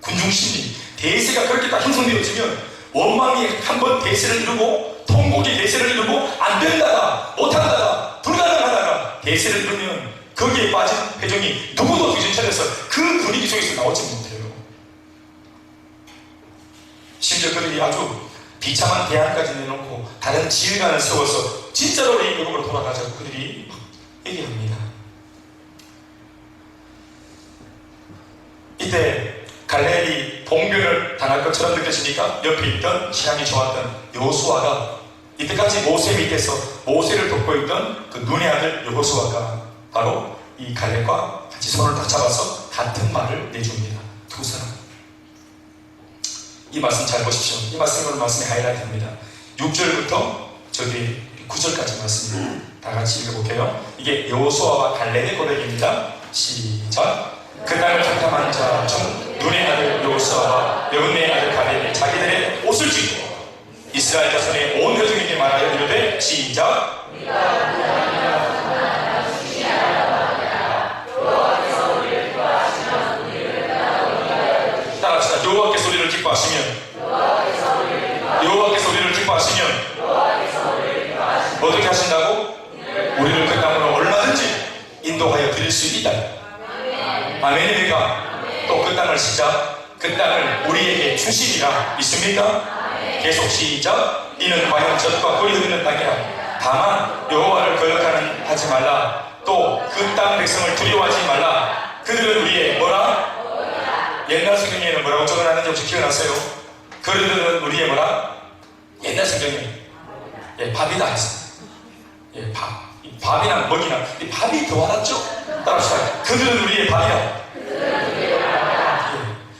군중심리, 대세가 그렇게 딱 형성되어지면 원망이 한번 대세를 이루고 통곡이 대세를 이루고 안 된다가 못한다가 불가능하다가 대세를 이루면 거기에 빠진 회중이 누구도 정신 차려서 그 분위기 속에서 나오지 못해요. 심지어 그들이 아주 비참한 대안까지 내놓고 다른 지휘관을 세워서 진짜로 우리 영으로 돌아가자고 그들이 얘기합니다. 이때 갈렙이 봉변을 당할 것처럼 느껴지니까 옆에 있던 신앙이 좋았던 여호수아가, 이때까지 모세 밑에서 모세를 돕고 있던 그 눈의 아들 여호수아가 바로 이 갈렙과 같이 손을 딱 잡아서 같은 말을 내줍니다. 두 사람. 이 말씀 잘 보십시오. 이 말씀이 오늘 말씀의 하이라이트입니다. 6절부터 저기 9절까지 말씀 다 같이 읽어볼게요. 이게 여호수아와 갈렙의 고백입니다. 시작. 그 땅을 탐탐한 자 중 눈의 아들 여호수아와 여분의 아들 갈렙이 자기들의 옷을 찢고 이스라엘 자손의 온 회중에게 말하여 이르되 시작. 따라합시다. 여호와께서 우리를 기뻐하시면 여호와께서 우리를 기뻐하시면 어떻게 하신다고? 우리를 그 땅으로 얼마든지 인도하여 드릴 수 있다. 아멘입니까? 또 그 땅을 시작. 그 땅을 우리에게 주시리라. 있습니까? 계속 시작. 이는 과연 젖과 꿀이 흐르는 땅이라. 다만 여호와를 거역하는 하지 말라. 또 그 땅 백성을 두려워하지 말라. 그들은 우리의 뭐라? 옛날 성경에는 뭐라고 적어놨는지 혹시 기억나세요? 그들은 우리의 뭐라? 옛날 성경에 밥이다 했어요. 밥이나 먹이나 밥이 더 와닿죠? 따라합시다. 그들은 우리의 밥이라.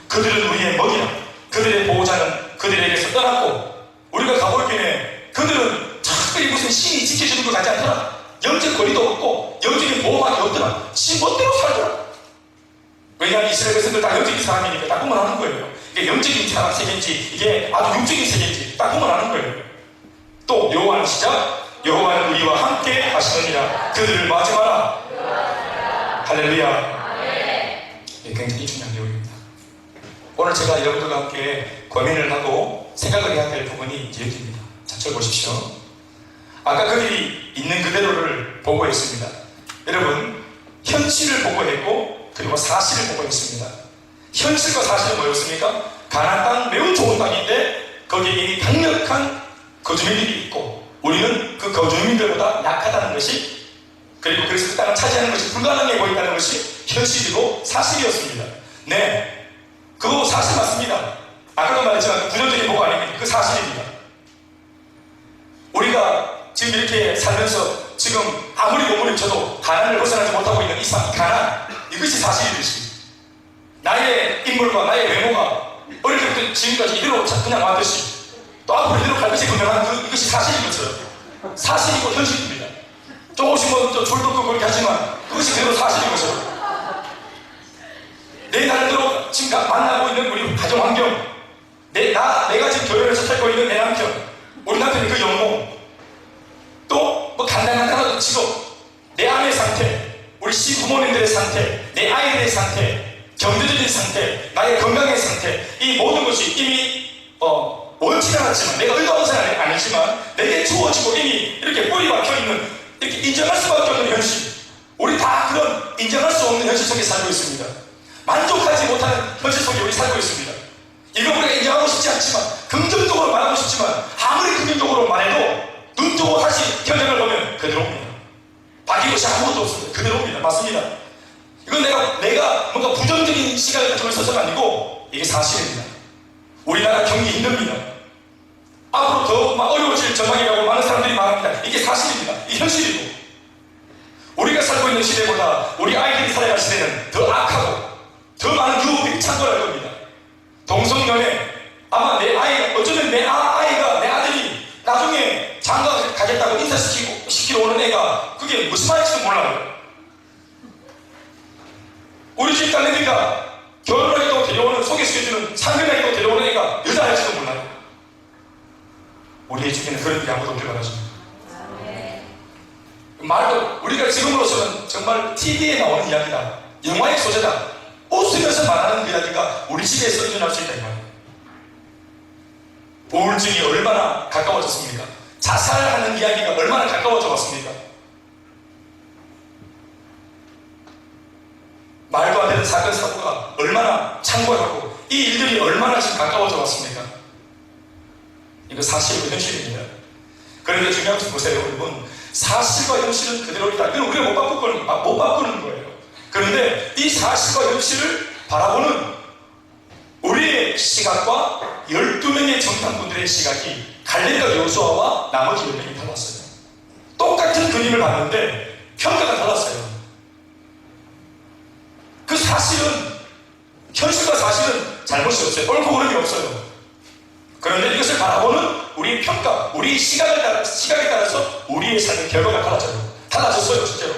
그들은 우리의 먹이라. 그들의 보호자는 그들에게서 떠났고 우리가 가볼 때에 그들은 특별히 무슨 신이 지켜주는 것 같지 않더라. 영적 거리도 없고 영적인 보호막이 없더라. 지 멋대로 살더라. 왜냐하면 이스라엘 백성들 다 영적인 사람이니까 딱 보면 아는 거예요. 이게 영적인 사람 세계인지 이게 아주 육적인 세계인지 딱 보면 아는 거예요. 또 여호와는 시작. 여호와는 우리와 함께 하시느니라. 그들을 맞지 마라. 할렐루야. 굉장히 중요한 내용입니다. 오늘 제가 여러분들과 함께 고민을 하고 생각을 해야 될 부분이 여기입니다. 자, 저 보십시오. 아까 그들이 있는 그대로를 보고했습니다. 여러분, 현실을 보고했고 그리고 사실을 보고했습니다. 현실과 사실은 뭐였습니까? 가나안 땅 매우 좋은 땅인데 거기에 이미 강력한 거주민들이 있고 우리는 그 거주민들보다 약하다는 것이, 그리고 그래서 그 땅을 차지하는 것이 불가능해 보인다는 것이 현실이고 사실이었습니다. 네, 그거 사실 맞습니다. 아까도 말했지만 그 부정적인 보고 아닙니다. 그 사실입니다. 우리가 지금 이렇게 살면서 지금 아무리 몸부림쳐도 가난을 벗어나지 못하고 있는 이 가난, 이것이 사실이듯이 나의 인물과 나의 외모가 어릴 때부터 지금까지 이대로 그냥 왔듯이 또 앞으로 이대로 갈 것이 분명한 이것이 사실인 것처럼 사실이고 현실입니다. 조금씩 뭐 줄도 끄고 그렇게 하지만 그것이 그대로 사실인 것처럼 내 나름대로 지금 만나고 있는 우리 가정 환경, 내가 지금 결혼해서 살고 있는 내 남편, 우리 남편의 그 영모, 또 뭐 간단하다고 살아가는 직업, 내 아내의 상태, 우리 시부모님들의 상태, 내 아이들의 상태, 경제적인 상태, 나의 건강의 상태, 이 모든 것이 이미 원치 않았지만, 내가 의도한 것은 아니지만 내게 주어지고 이미 이렇게 뿌리 박혀있는, 이렇게 인정할 수밖에 없는 현실, 우리 다 그런 인정할 수 없는 현실 속에 살고 있습니다. 만족하지 못하는 현실 속에 우리 살고 있습니다. 이거 우리가 인정하고 싶지 않지만, 긍정적으로 말하고 싶지만, 아무리 긍정적으로 말해도 눈 뜨고 다시 현장을 보면 그대로입니다. 바뀐 것이 아무것도 없습니다. 그대로입니다. 맞습니다. 이건 내가 뭔가 부정적인 시각을 가지고 있어서가 아니고 이게 사실입니다. 우리나라 경기 힘듭니다. 앞으로 더 어려워질 전망이라고 많은 사람들이 말합니다. 이게 사실입니다. 이게 현실이고, 우리가 살고 있는 시대보다 우리 아이들이 살아갈 시대는 더 악하고 더 많은 유혹들이 창궐할 겁니다. 동성연애, 아마 내 아이, 어쩌면 내 아이가, 내 아들이 나중에 장가 가겠다고 인사시키러 오는 애가 그게 무슨 말인지도 몰라요. 우리 집 딸내미가 결혼하기도 데려오는, 소개시켜주는 상견례도 데려오는 애가 여자일지도 몰라요. 우리의 주변에 그런 일이 아무도 없길 바라십니다. 말도 우리가 지금으로서는 정말 TV에 나오는 이야기다, 영화의 소재다, 웃으면서 말하는 이야기가 우리 집에서 일어날 수 있다 이 말이에요. 우울증이 얼마나 가까워졌습니까? 자살하는 이야기가 얼마나 가까워져 왔습니까? 말도 안 되는 사건 사고가 얼마나 창궐하고 이 일들이 얼마나 지금 가까워져 왔습니까? 이거 사실이고 현실입니다. 그런데 중요한 것은 보세요, 여러분. 사실과 현실은 그대로이다. 이건 우리가 못 바꾸는 거예요. 그런데 이 사실과 현실을 바라보는 우리의 시각과 12명의 정탐꾼들의 시각이 갈렙과 여호수아와 나머지 10명이 달랐어요. 똑같은 그림을 봤는데 평가가 달랐어요. 그 사실은, 현실과 사실은 잘못이 없어요. 옳고 그름이 없어요. 그런데 이것을 바라보는 우리의 평가, 우리의 시각에 따라서 우리의 삶의 결과가 달라졌어요. 실제로.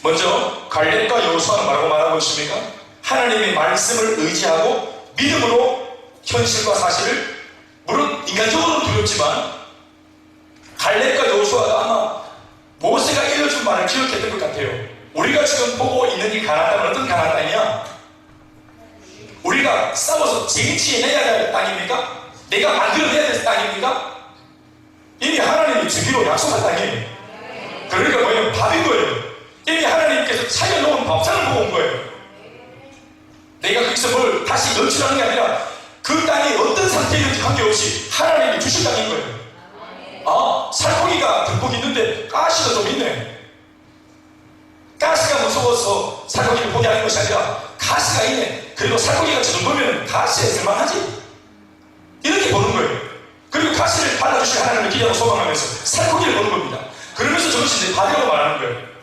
먼저 갈렙과 여호수아는 뭐라고 말하고 있습니까? 하나님의 말씀을 의지하고 믿음으로 현실과 사실을, 물론 인간적으로는 두렵지만 갈렙과 여호수아가 아마 모세가 일러준 말을 기억했던 것 같아요. 우리가 지금 보고 있는 이 가나안 땅은 어떤 가나안 땅이냐? 우리가 싸워서 쟁취해내야 될 땅입니까? 내가 만들어내야 될 땅입니까? 이미 하나님이 주기로 약속한 땅이에요. 그러니까 뭐예요? 밥인 거예요. 이미 하나님께서 차려놓은 밥상을 보고 온 거예요. 내가 거기서 뭘 다시 연출하는 게 아니라 그 땅이 어떤 상태인지 관계없이 하나님이 주신 땅인 거예요. 아, 살코기가 듬뿍 있는데 가시가 좀 있네. 가시가 무서워서 살코기를 포기하는 것이 아니라 가시가 있네. 그리고 살코기가 저 정도면 가시에 쓸만하지. 이렇게 보는 거예요. 그리고 가시를 발라주신 하나님을 기대하고 소망하면서 살코기를 보는 겁니다. 그러면서 저것이 이제 밥이라고 말하는 거예요.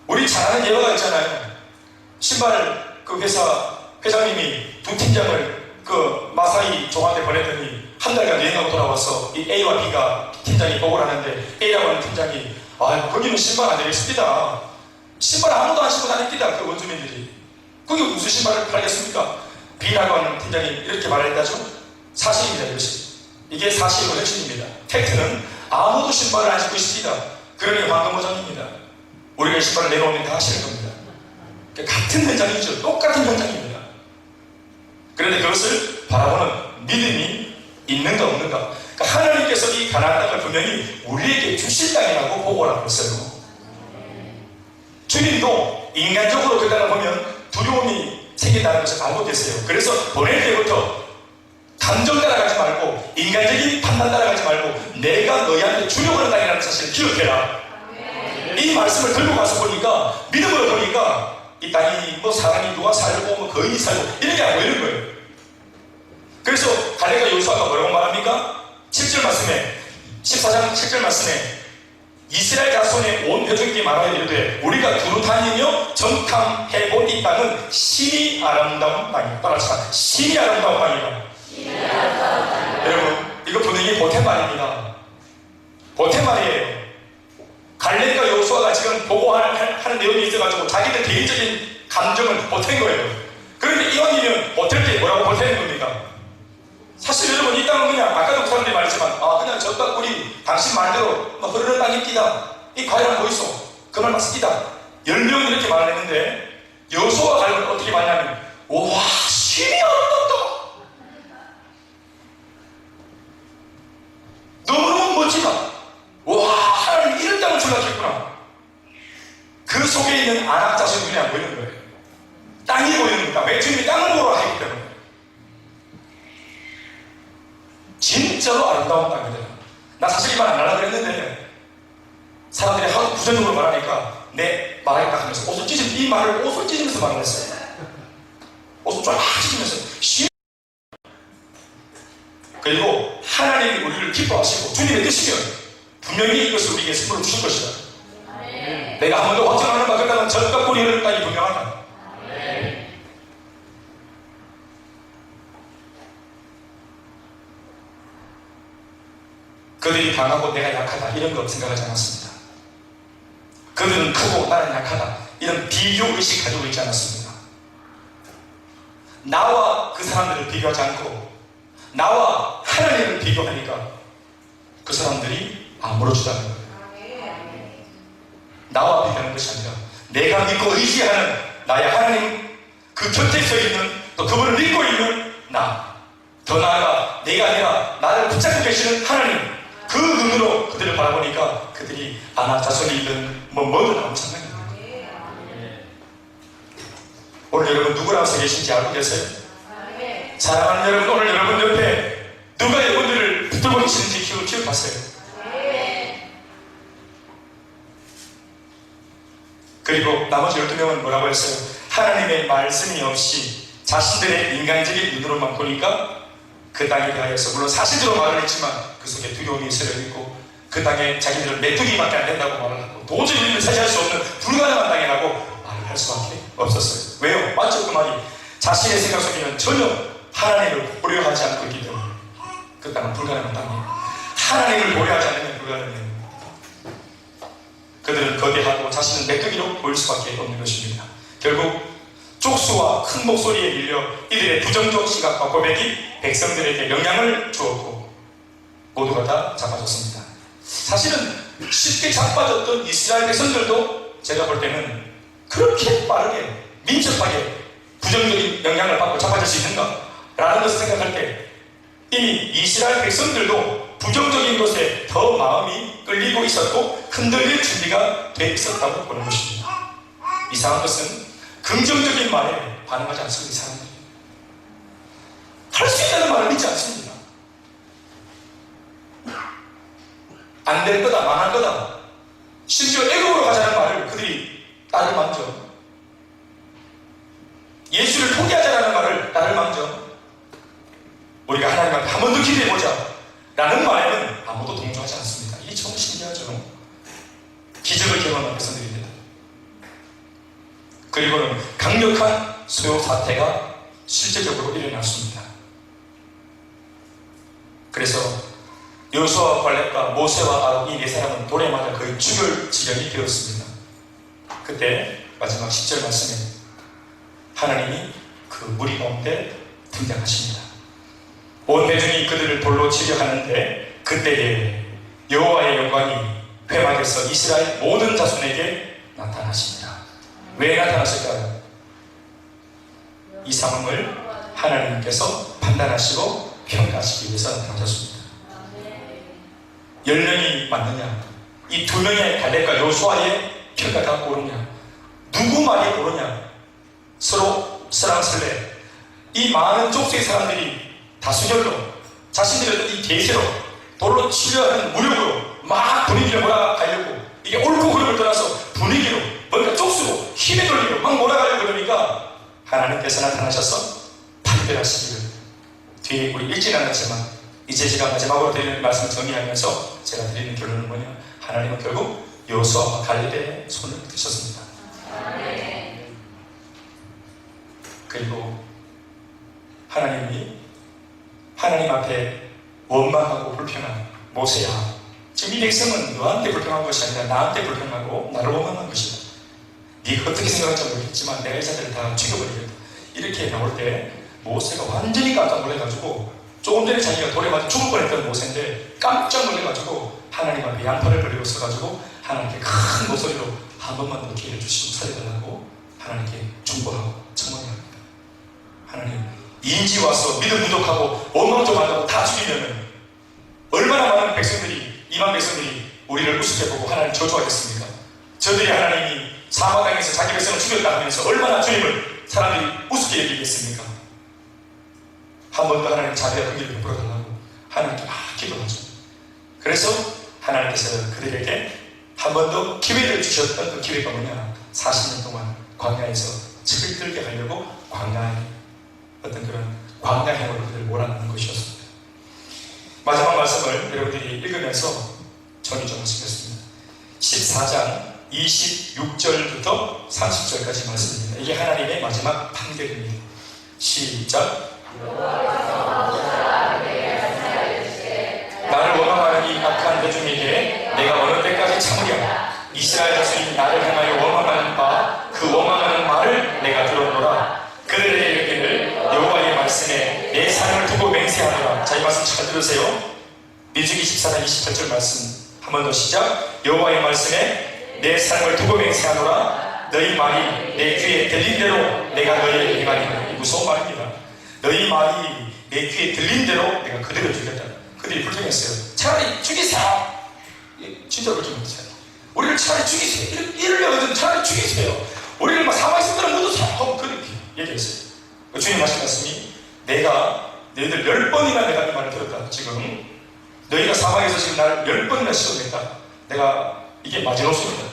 우리 잘 아는 예화가 있잖아요. 신발 그 회사 회장님이 두 팀장을 그 마사이 종한테 보냈더니 한 달간 여행하고 돌아와서 이 A와 B가 팀장이 보고를 하는데 A라고 하는 팀장이 거기는 신발 안 되겠습니다. 신발 아무도 안 신고 다닙니다. 그 원주민들이. 거기 무슨 신발을 팔겠습니까? B라고 하는 팀장이 이렇게 말했다죠. 사실입니다. 이것이. 이게 사실이고 현실입니다. 팩트는 아무도 신발을 안 신고 있습니다. 그러니 황금보장입니다. 우리가 이 신발을 내놓으면 다 하시는 겁니다. 같은 현장이죠. 똑같은 현장입니다. 그런데 그것을 바라보는 믿음이 있는가 없는가. 그러니까 하나님께서 이 가나안 땅을 분명히 우리에게 주실 땅이라고 보고를 하고 있어요. 주님도 인간적으로 그 땅을 보면 두려움이 생긴다는 것을 알고 계세요. 그래서 보낼 때부터 감정 따라가지 말고 인간적인 판단 따라가지 말고 내가 너희한테 주려고 하는 땅이라는 사실을 기억해라. 이 말씀을 들고 가서 보니까, 믿음으로 보니까 이 땅이 뭐 사람이 누가 살고 뭐 거인이 살고 이런 게 안 보이는 거예요. 그래서 갈렙과 여호수아가 뭐라고 말합니까? 7절 말씀에, 14장 7절 말씀에 이스라엘 자손의 온 회중에게 말하여 이르되 우리가 두루 다니며 정탐해본 이 땅은 신이 아름다운 땅이다. 따라서 신이 아름다운 땅이다. 여러분, 이거 분명히 보탠말입니다. 보탠말이에요. 갈렙과 여호수아가 지금 보고하는 내용이 있어가지고 자기들 개인적인 감정을 보탠 거예요. 그런데 이왕이면 보탤 때 뭐라고 보태는 겁니까? 사실 여러분, 이 땅은 그냥 아까도 그 사람들이 말했지만 말대로 뭐 흐르는 땅이 뛰다. 이 과연 보이소? 그 말 맞습니다. 10명이 이렇게 말을 했는데 여호수아와 갈렙은 어떻게 말하냐면 와 신이 아름답다. 너무너무 멋지다. 와 하나님 이런 땅을 출락했구나. 그 속에 있는 아낙 자손이 눈에 안 보이는 거예요. 땅이 보이는 겁니다. 왜? 주님이 땅을 보러 하기 때문에. 진짜로 아름다운 땅이다. 나 사실 이 말 안 하려고 그랬는데 사람들이 하도 부정적으로 말하니까 내 말하겠다 하면서 옷을 찢으면서 이 말을 옷을 찢으면서 말을 했어요. 옷을 쫙 찢으면서 그리고 하나님이 우리를 기뻐하시고 주님의 뜻이면 분명히 이것을 우리에게 선물로 주신 것이다. 내가 한 번도 확정하는 바 그렇다면 젖과 꿀이 흐르는 땅이 분명하다. 그들이 강하고 내가 약하다 이런 거 생각하지 않았습니다. 그들은 크고 나는 약하다 이런 비교의식 가지고 있지 않았습니다. 나와 그 사람들을 비교하지 않고 나와 하나님을 비교하니까 그 사람들이 아무렇지도 않은 거예요. 나와 비교하는 것이 아니라 내가 믿고 의지하는 나의 하나님, 그 곁에 서 있는 또 그분을 믿고 있는 나, 더 나아가 내가 아니라 나를 붙잡고 계시는 하나님, 그 눈으로 그들을 바라보니까 그들이 아낙 자손이든 뭐든 아무 상관이 없는 거예요. 오늘 여러분 누구랑 서 계신지 알고 계세요? 사랑하는 여러분, 오늘 여러분 옆에 누가 여러분들을 붙들고 계시는지 기억하세요. 그리고 나머지 12명은 뭐라고 했어요? 하나님의 말씀이 없이 자신들의 인간적인 눈으로만 보니까 그 땅에 대하여서 물론 사실대로 말을 했지만 그 속에 두려움이 있어야 있고 그 땅에 자기들은 메뚜기밖에 안 된다고 말을 하고 도저히 우리를 차지할 수 없는 불가능한 땅이라고 말을 할 수밖에 없었어요. 왜요? 맞죠? 그 말이 자신의 생각 속에는 전혀 하나님을 고려하지 않고 있기 때문에 그 땅은 불가능한 땅이에요. 하나님을 고려하지 않으면 불가능해요. 그들은 거대하고 자신은 메뚜기로 보일 수밖에 없는 것입니다. 결국 족수와 큰 목소리에 밀려 이들의 부정적 시각과 고백이 백성들에게 영향을 주었고 모두가 다 자빠졌습니다. 사실은 쉽게 자빠졌던 이스라엘 백성들도 제가 볼 때는 그렇게 빠르게 민첩하게 부정적인 영향을 받고 자빠질 수 있는가? 라는 것을 생각할 때 이미 이스라엘 백성들도 부정적인 것에 더 마음이 끌리고 있었고 흔들릴 준비가 돼 있었다고 보는 것입니다. 이상한 것은 긍정적인 말에 반응하지 않습니다. 이 사람들이 할 수 있다는 말을 믿지 않습니다. 안 될 거다, 망할 거다, 심지어 애국으로 가자는 말을 그들이 나를 만져, 예수를 포기하자는 말을 나를 만져, 우리가 하나님한테 한 번 더 기대해보자 라는 말에는 아무도 동조하지 않습니다. 이게 참 신기하죠. 기적을 경험한 백성들입니다. 그리고는 강력한 소요 사태가 실제적으로 일어났습니다. 그래서 여호수아와 갈렙과 모세와 아론 이 네 사람은 돌에 맞아 거의 죽을 지경이 되었습니다. 그때 마지막 10절 말씀에 하나님이 그 무리 가운데 등장하십니다. 온 대중이 그들을 돌로 치려 하는데 그때에 여호와의 영광이 회막에서 이스라엘 모든 자손에게 나타나십니다. 왜 나타나실까요? 이 상황을 하나님께서 판단하시고 평가하시기 위해서 나타나셨습니다. 10명이 맞느냐? 이 2명의 갈렙과 여호수아의 평가가 옳으냐? 누구 말이 옳으냐? 서로 설랑설레 이 많은 족속의 사람들이 다수결로 자신들의 이 대세로 돌로 치려 하는 무력으로 막 분위기를 몰아가려고 이게 옳고 그름을 떠나서 분위기로 뭔가 쪽수로 힘에 돌리고 막 몰아가려고 그러니까 하나님께서 나타나셔서 판별하시기를 뒤에 우리 읽진 않았지만 이제 제가 마지막으로 드리는 말씀을 정리하면서 제가 드리는 결론은 뭐냐? 하나님은 결국 여호수아와 갈렙의 손을 드셨습니다. 그리고 하나님이 하나님 앞에 원망하고 불평한 모세야, 지금 이 백성은 너한테 불평한 것이 아니라 나한테 불평하고 나를 원망한 것이다. 네가 어떻게 생각할지 모르겠지만 내가 이 자들을 다 죽여버리겠다. 이렇게 나올 때 모세가 완전히 깜짝 놀라가지고 조금 전에 자기가 돌에 맞아 죽을 뻔했던 모세인데 깜짝 놀라가지고 하나님 앞에 양팔을 벌리고 서가지고 하나님께 큰 목소리로 한 번만 더 기회를 주시고 살려달라고 하나님께 중보하고 청원합니다. 하나님, 인지 와서 믿음 부족하고 원망 좀 한다고 다 죽이면 얼마나 많은 백성들이, 이만 백성들이 우리를 우습게 보고 하나님 저주하겠습니까? 저들이 하나님이 사마당에서 자기 백성을 죽였다 하면서 얼마나 주님을 사람들이 우습게 여기겠습니까? 한 번 더 하나님 자비와 긍휼을 베풀어달라고 하나님께 막 기도하죠. 그래서 하나님께서 그들에게 한 번 더 기회를 주셨던 그 기회가 뭐냐? 40년 동안 광야에서 철들게 하려고 광야의 어떤 그런 광야행으로 그들을 몰아넣는 것이었습니다. 마지막 말씀을 여러분들이 읽으면서 정리 좀 하시겠습니다. 14장 26절부터 30절까지 말씀입니다. 이게 하나님의 마지막 판결입니다. 시작. 나를 원망하는 이 악한 대중에게 내가 어느 때까지 참으랴. 이스라엘 자손이 나를 향하여 원망하는 바 그 원망하는 말을 내가 들었노라. 그들에게 이르기를 여호와의 말씀에 내 삶을 두고 맹세하노라. 자, 이 말씀 잘 들으세요. 민수기 14장 28절 말씀 한 번 더 시작. 여호와의 말씀에 내 삶을 두고 맹세하노라. 너희 말이 내 귀에 들린 대로 내가 너희에게 행하리라. 이 무서운 말입니다. 너희 말이 내 귀에 들린 대로 내가 그대로 죽였다. 그들이 불평했어요. 차라리 죽이세요. 진짜 그렇게 못해요. 우리를 차라리 죽이세요. 이러려거든 차라리 죽이세요. 우리를 막 사망했으면 묻으세요 하고 그렇게 얘기했어요. 주님 하신 말씀이 내가 너희들 10번이나 내가 이 말을 들었다. 지금 너희가 사망해서 지금 나를 10번이나 시험했다. 내가 이게 마지노선이다.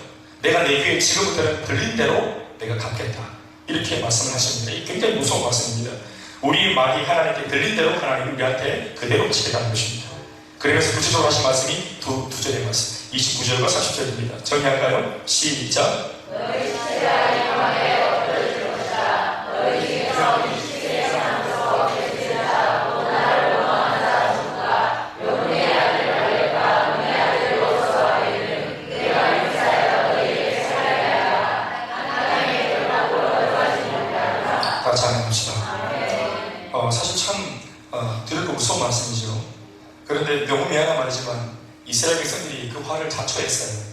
내가 내 귀에 지금부터는 들린 대로 내가 갚겠다. 이렇게 말씀을 하십니다. 이게 굉장히 무서운 말씀입니다. 우리 말이 하나님께 들린 대로 하나님이 우리한테 그대로 지켜가는 것입니다. 그러면서 구체적으로 하신 말씀이 두 절의 말씀 29절과 30절입니다. 정리할까요? 시작. 너희 시체가 이 밤에 엎드러질 것이다. 너희 중에서 이식의 장소서 계시는 자고 나를 원망하는 자가 요문의 아들 말레과 문의 아들 로스와 이르는 내가 인사하여 너희에게 살아야 하라. 하나님의 결과로 얻어지리라. 같이 합시다. 사실 참 들을고 무서운 말씀이죠. 그런데 너무 미안한 말이지만 이스라엘 백성들이 그 화를 자초했어요.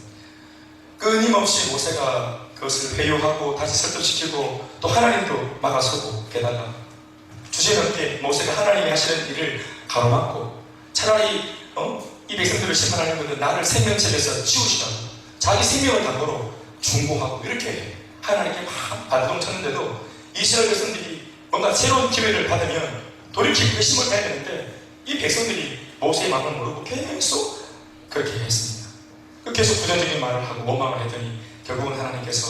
끊임없이 모세가 그것을 회유하고 다시 설득시키고 또 하나님도 막아서고 게다가 주제넘게 모세가 하나님이 하시는 일을 가로막고 차라리 이 백성들을 심판하는 것은 나를 생명책에서 치우시라고 자기 생명을 담보로 중보하고 이렇게 하나님께 막 반동 쳤는데도 이스라엘 백성들이 뭔가 새로운 기회를 받으면 돌이키고 힘을 빼야 되는데 이 백성들이 모세의 마음을 모르고 계속 그렇게 했습니다. 계속 부정적인 말을 하고 원망을 했더니 결국은 하나님께서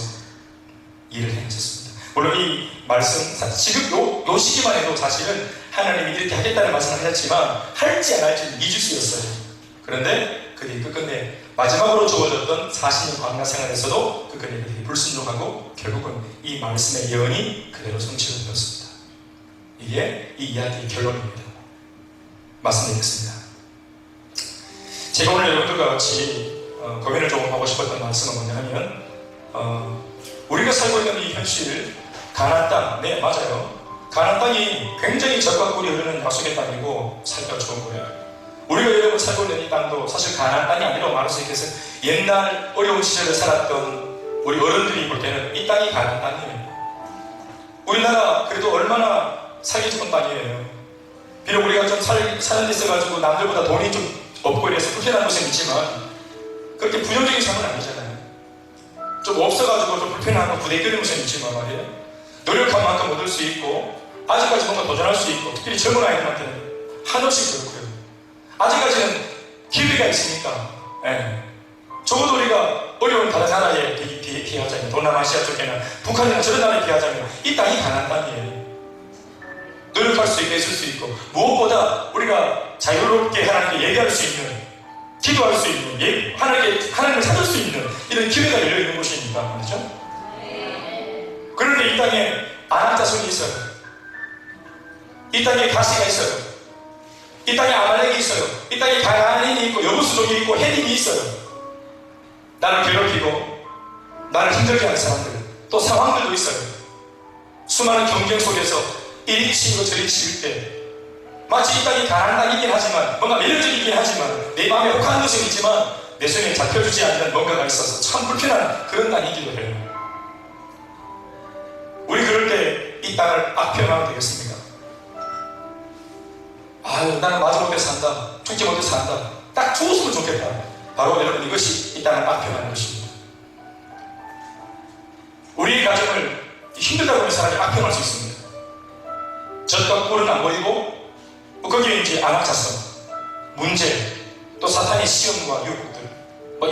일을 행하셨습니다. 물론 이 말씀 지금 요 시기만 해도 사실은 하나님이 이렇게 하겠다는 말씀을 하셨지만 할지 안 할지 미지수였어요. 그런데 그들이 끝끝내 마지막으로 주어졌던 40년 광야 생활에서도 끝끝내 그들이 불순종하고 결국은 이 말씀의 예언이 그대로 성취가 되었습니다. 이게 이 이야기의 결론입니다. 말씀드리겠습니다. 제가 오늘 여러분들과 같이 고민을 조금 하고 싶었던 말씀은 뭐냐 하면 우리가 살고 있는 이 현실 가나안 땅, 네 맞아요. 가나안 땅이 굉장히 젖과 꿀이 흐르는 약속의 땅이고 살기가 좋은 거예요. 우리가 여러분 살고 있는 이 땅도 사실 가나안 땅이 아니라고 말할 수 있겠어요. 옛날 어려운 시절에 살았던 우리 어른들이 볼 때는 이 땅이 가나안 땅이에요. 우리나라 그래도 얼마나 살기 좋은 땅이에요. 비록 우리가 좀 사는 데 있어가지고 남들보다 돈이 좀 없고 이래서 불편한 것은 있지만 그렇게 부정적인 삶은 아니잖아요. 좀 없어가지고 좀 불편하고 부대끼는 것은 있지만 말이에요. 노력한 만큼 얻을 수 있고 아직까지 뭔가 도전할 수 있고 특별히 젊은 아이들한테는 한없이 그렇고요. 아직까지는 기회가 있으니까 적어도 우리가 어려운 다른 나라에 비하자면 동남아시아 쪽에나 북한이나 저런 나라에 비하자면 이 땅이 가나안 땅이에요. 노력할 수 있고 있을 수 있고 무엇보다 우리가 자유롭게 하나님께 얘기할 수 있는 기도할 수 있는 하나님을 찾을 수 있는 이런 기회가 열려있는 곳이니까 말이죠. 그런데 이 땅에 아낙 자손이 있어요. 이 땅에 가시가 있어요. 이 땅에 아말렉이 있어요. 이 땅에 가나안인이 있고 여부수족이 있고 헷임이 있어요. 나를 괴롭히고 나를 힘들게 하는 사람들 또 상황들도 있어요. 수많은 경쟁 속에서 이리 치고 저리 치울 때 마치 이 땅이 가난한 땅이긴 하지만, 뭔가 매력적이긴 하지만, 내 마음에 혹한 것은 있지만 내 손에 잡혀주지 않는 뭔가가 있어서 참 불편한 그런 땅이기도 해요. 우리 그럴 때 이 땅을 악평하면 되겠습니까? 아유, 나는 마저 못해서 산다, 죽지 못해서 산다, 딱 죽었으면 좋겠다. 바로 여러분, 이것이 이 땅을 악평하는 것입니다. 우리의 가정을 힘들다고 하는 사람이 악평할 수 있습니다. 젖과 꿀은 안 보이고, 거기에 이제 안악자성, 문제, 또 사탄의 시험과 유혹들,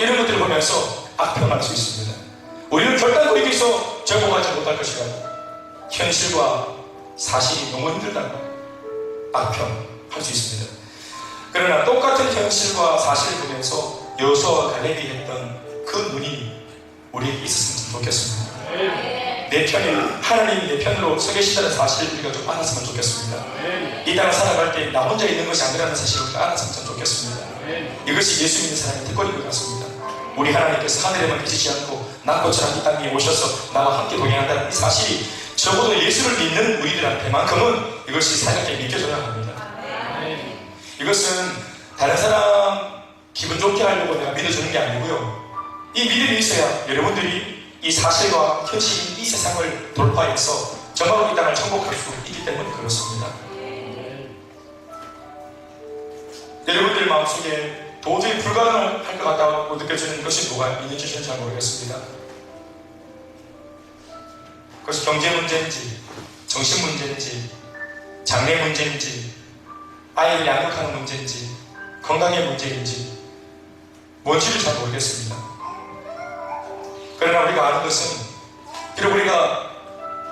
이런 것들을 보면서 악평할 수 있습니다. 우리는 결단코 여기서 정복하지 못할 것이라고, 현실과 사실이 너무 힘들다고 악평할 수 있습니다. 그러나 똑같은 현실과 사실을 보면서 여호수아와 갈렙이 했던 그 눈이 우리에게 있었으면 좋겠습니다. 내 편이, 하나님이 내 편으로 서 계시다는 사실을 우리가 좀 알았으면 좋겠습니다. 이 땅을 살아갈 때 나 혼자 있는 것이 아니라는 사실을 우리가 알았으면 참 좋겠습니다. 이것이 예수 믿는 사람의 특권인 것 같습니다. 우리 하나님께서 하늘에만 계시지 않고 낙고처럼 이 땅에 오셔서 나와 함께 동행한다는 이 사실이 적어도 예수를 믿는 우리들한테만큼은 이것이 살갑게 믿겨져야 합니다. 이것은 다른 사람 기분 좋게 하려고 내가 믿어주는 게 아니고요, 이 믿음이 있어야 여러분들이 이 사실과 현실인 이 세상을 돌파해서 정말로 이 땅을 정복할 수 있기 때문에 그렇습니다. 여러분들 마음속에 도저히 불가능할 것 같다고 느껴지는 것이 뭐가 있는지 잘 모르겠습니다. 그것이 경제 문제인지, 정신 문제인지, 장래 문제인지, 아이를 양육하는 문제인지, 건강의 문제인지, 뭔지를 잘 모르겠습니다. 그러나 우리가 아는 것은, 비록 우리가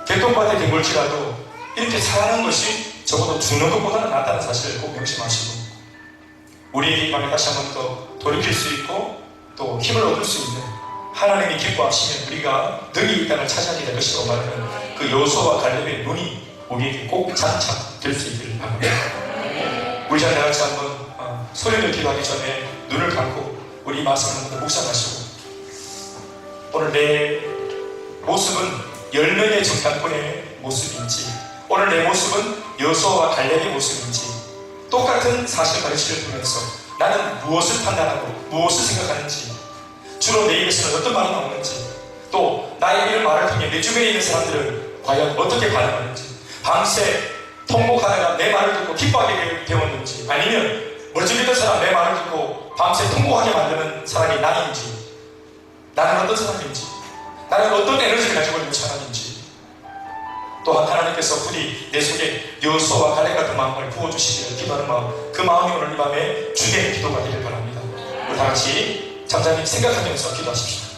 개똥밭에 된 걸지라도 이렇게 사는 것이 적어도 죽는 것보다는 낫다는 사실을 꼭 명심하시고, 우리에게 이 밤에 다시 한 번 더 돌이킬 수 있고 또 힘을 얻을 수 있는, 하나님이 기뻐하시면 우리가 능히 이 땅을 차지하게 될 것이라고 말하는 그 여호수아와 갈렙의 눈이 우리에게 꼭 장착될 수 있기를 바랍니다. 우리 자 다같이 한번 소리를 기도하기 전에 눈을 감고 우리 말씀을 한번 더 묵상하시고, 오늘 내 모습은 10명의 정탐꾼의 모습인지, 오늘 내 모습은 여호수아와 갈렙의 모습인지, 똑같은 사실 가르침을 보면서 나는 무엇을 판단하고 무엇을 생각하는지, 주로 내 입에서는 어떤 말이 나오는지, 또 나의 이런 말을 통해 내 주변에 있는 사람들은 과연 어떻게 반응하는지, 밤새 통곡하다가 내 말을 듣고 기뻐하게 되었는지, 아니면 멀쩡했던 사람 내 말을 듣고 밤새 통곡하게 만드는 사람이 나인지, 나는 어떤 사람인지, 나는 어떤 에너지를 가지고 있는 사람인지, 또한 하나님께서 부디 내 속에 여호수아와 갈렙 같은 마음을 부어주시기를 기도하는 마음, 그 마음이 오늘 이 밤에 주된 기도가 되길 바랍니다. 우리 다같이 잠잠히 생각하면서 기도하십시오.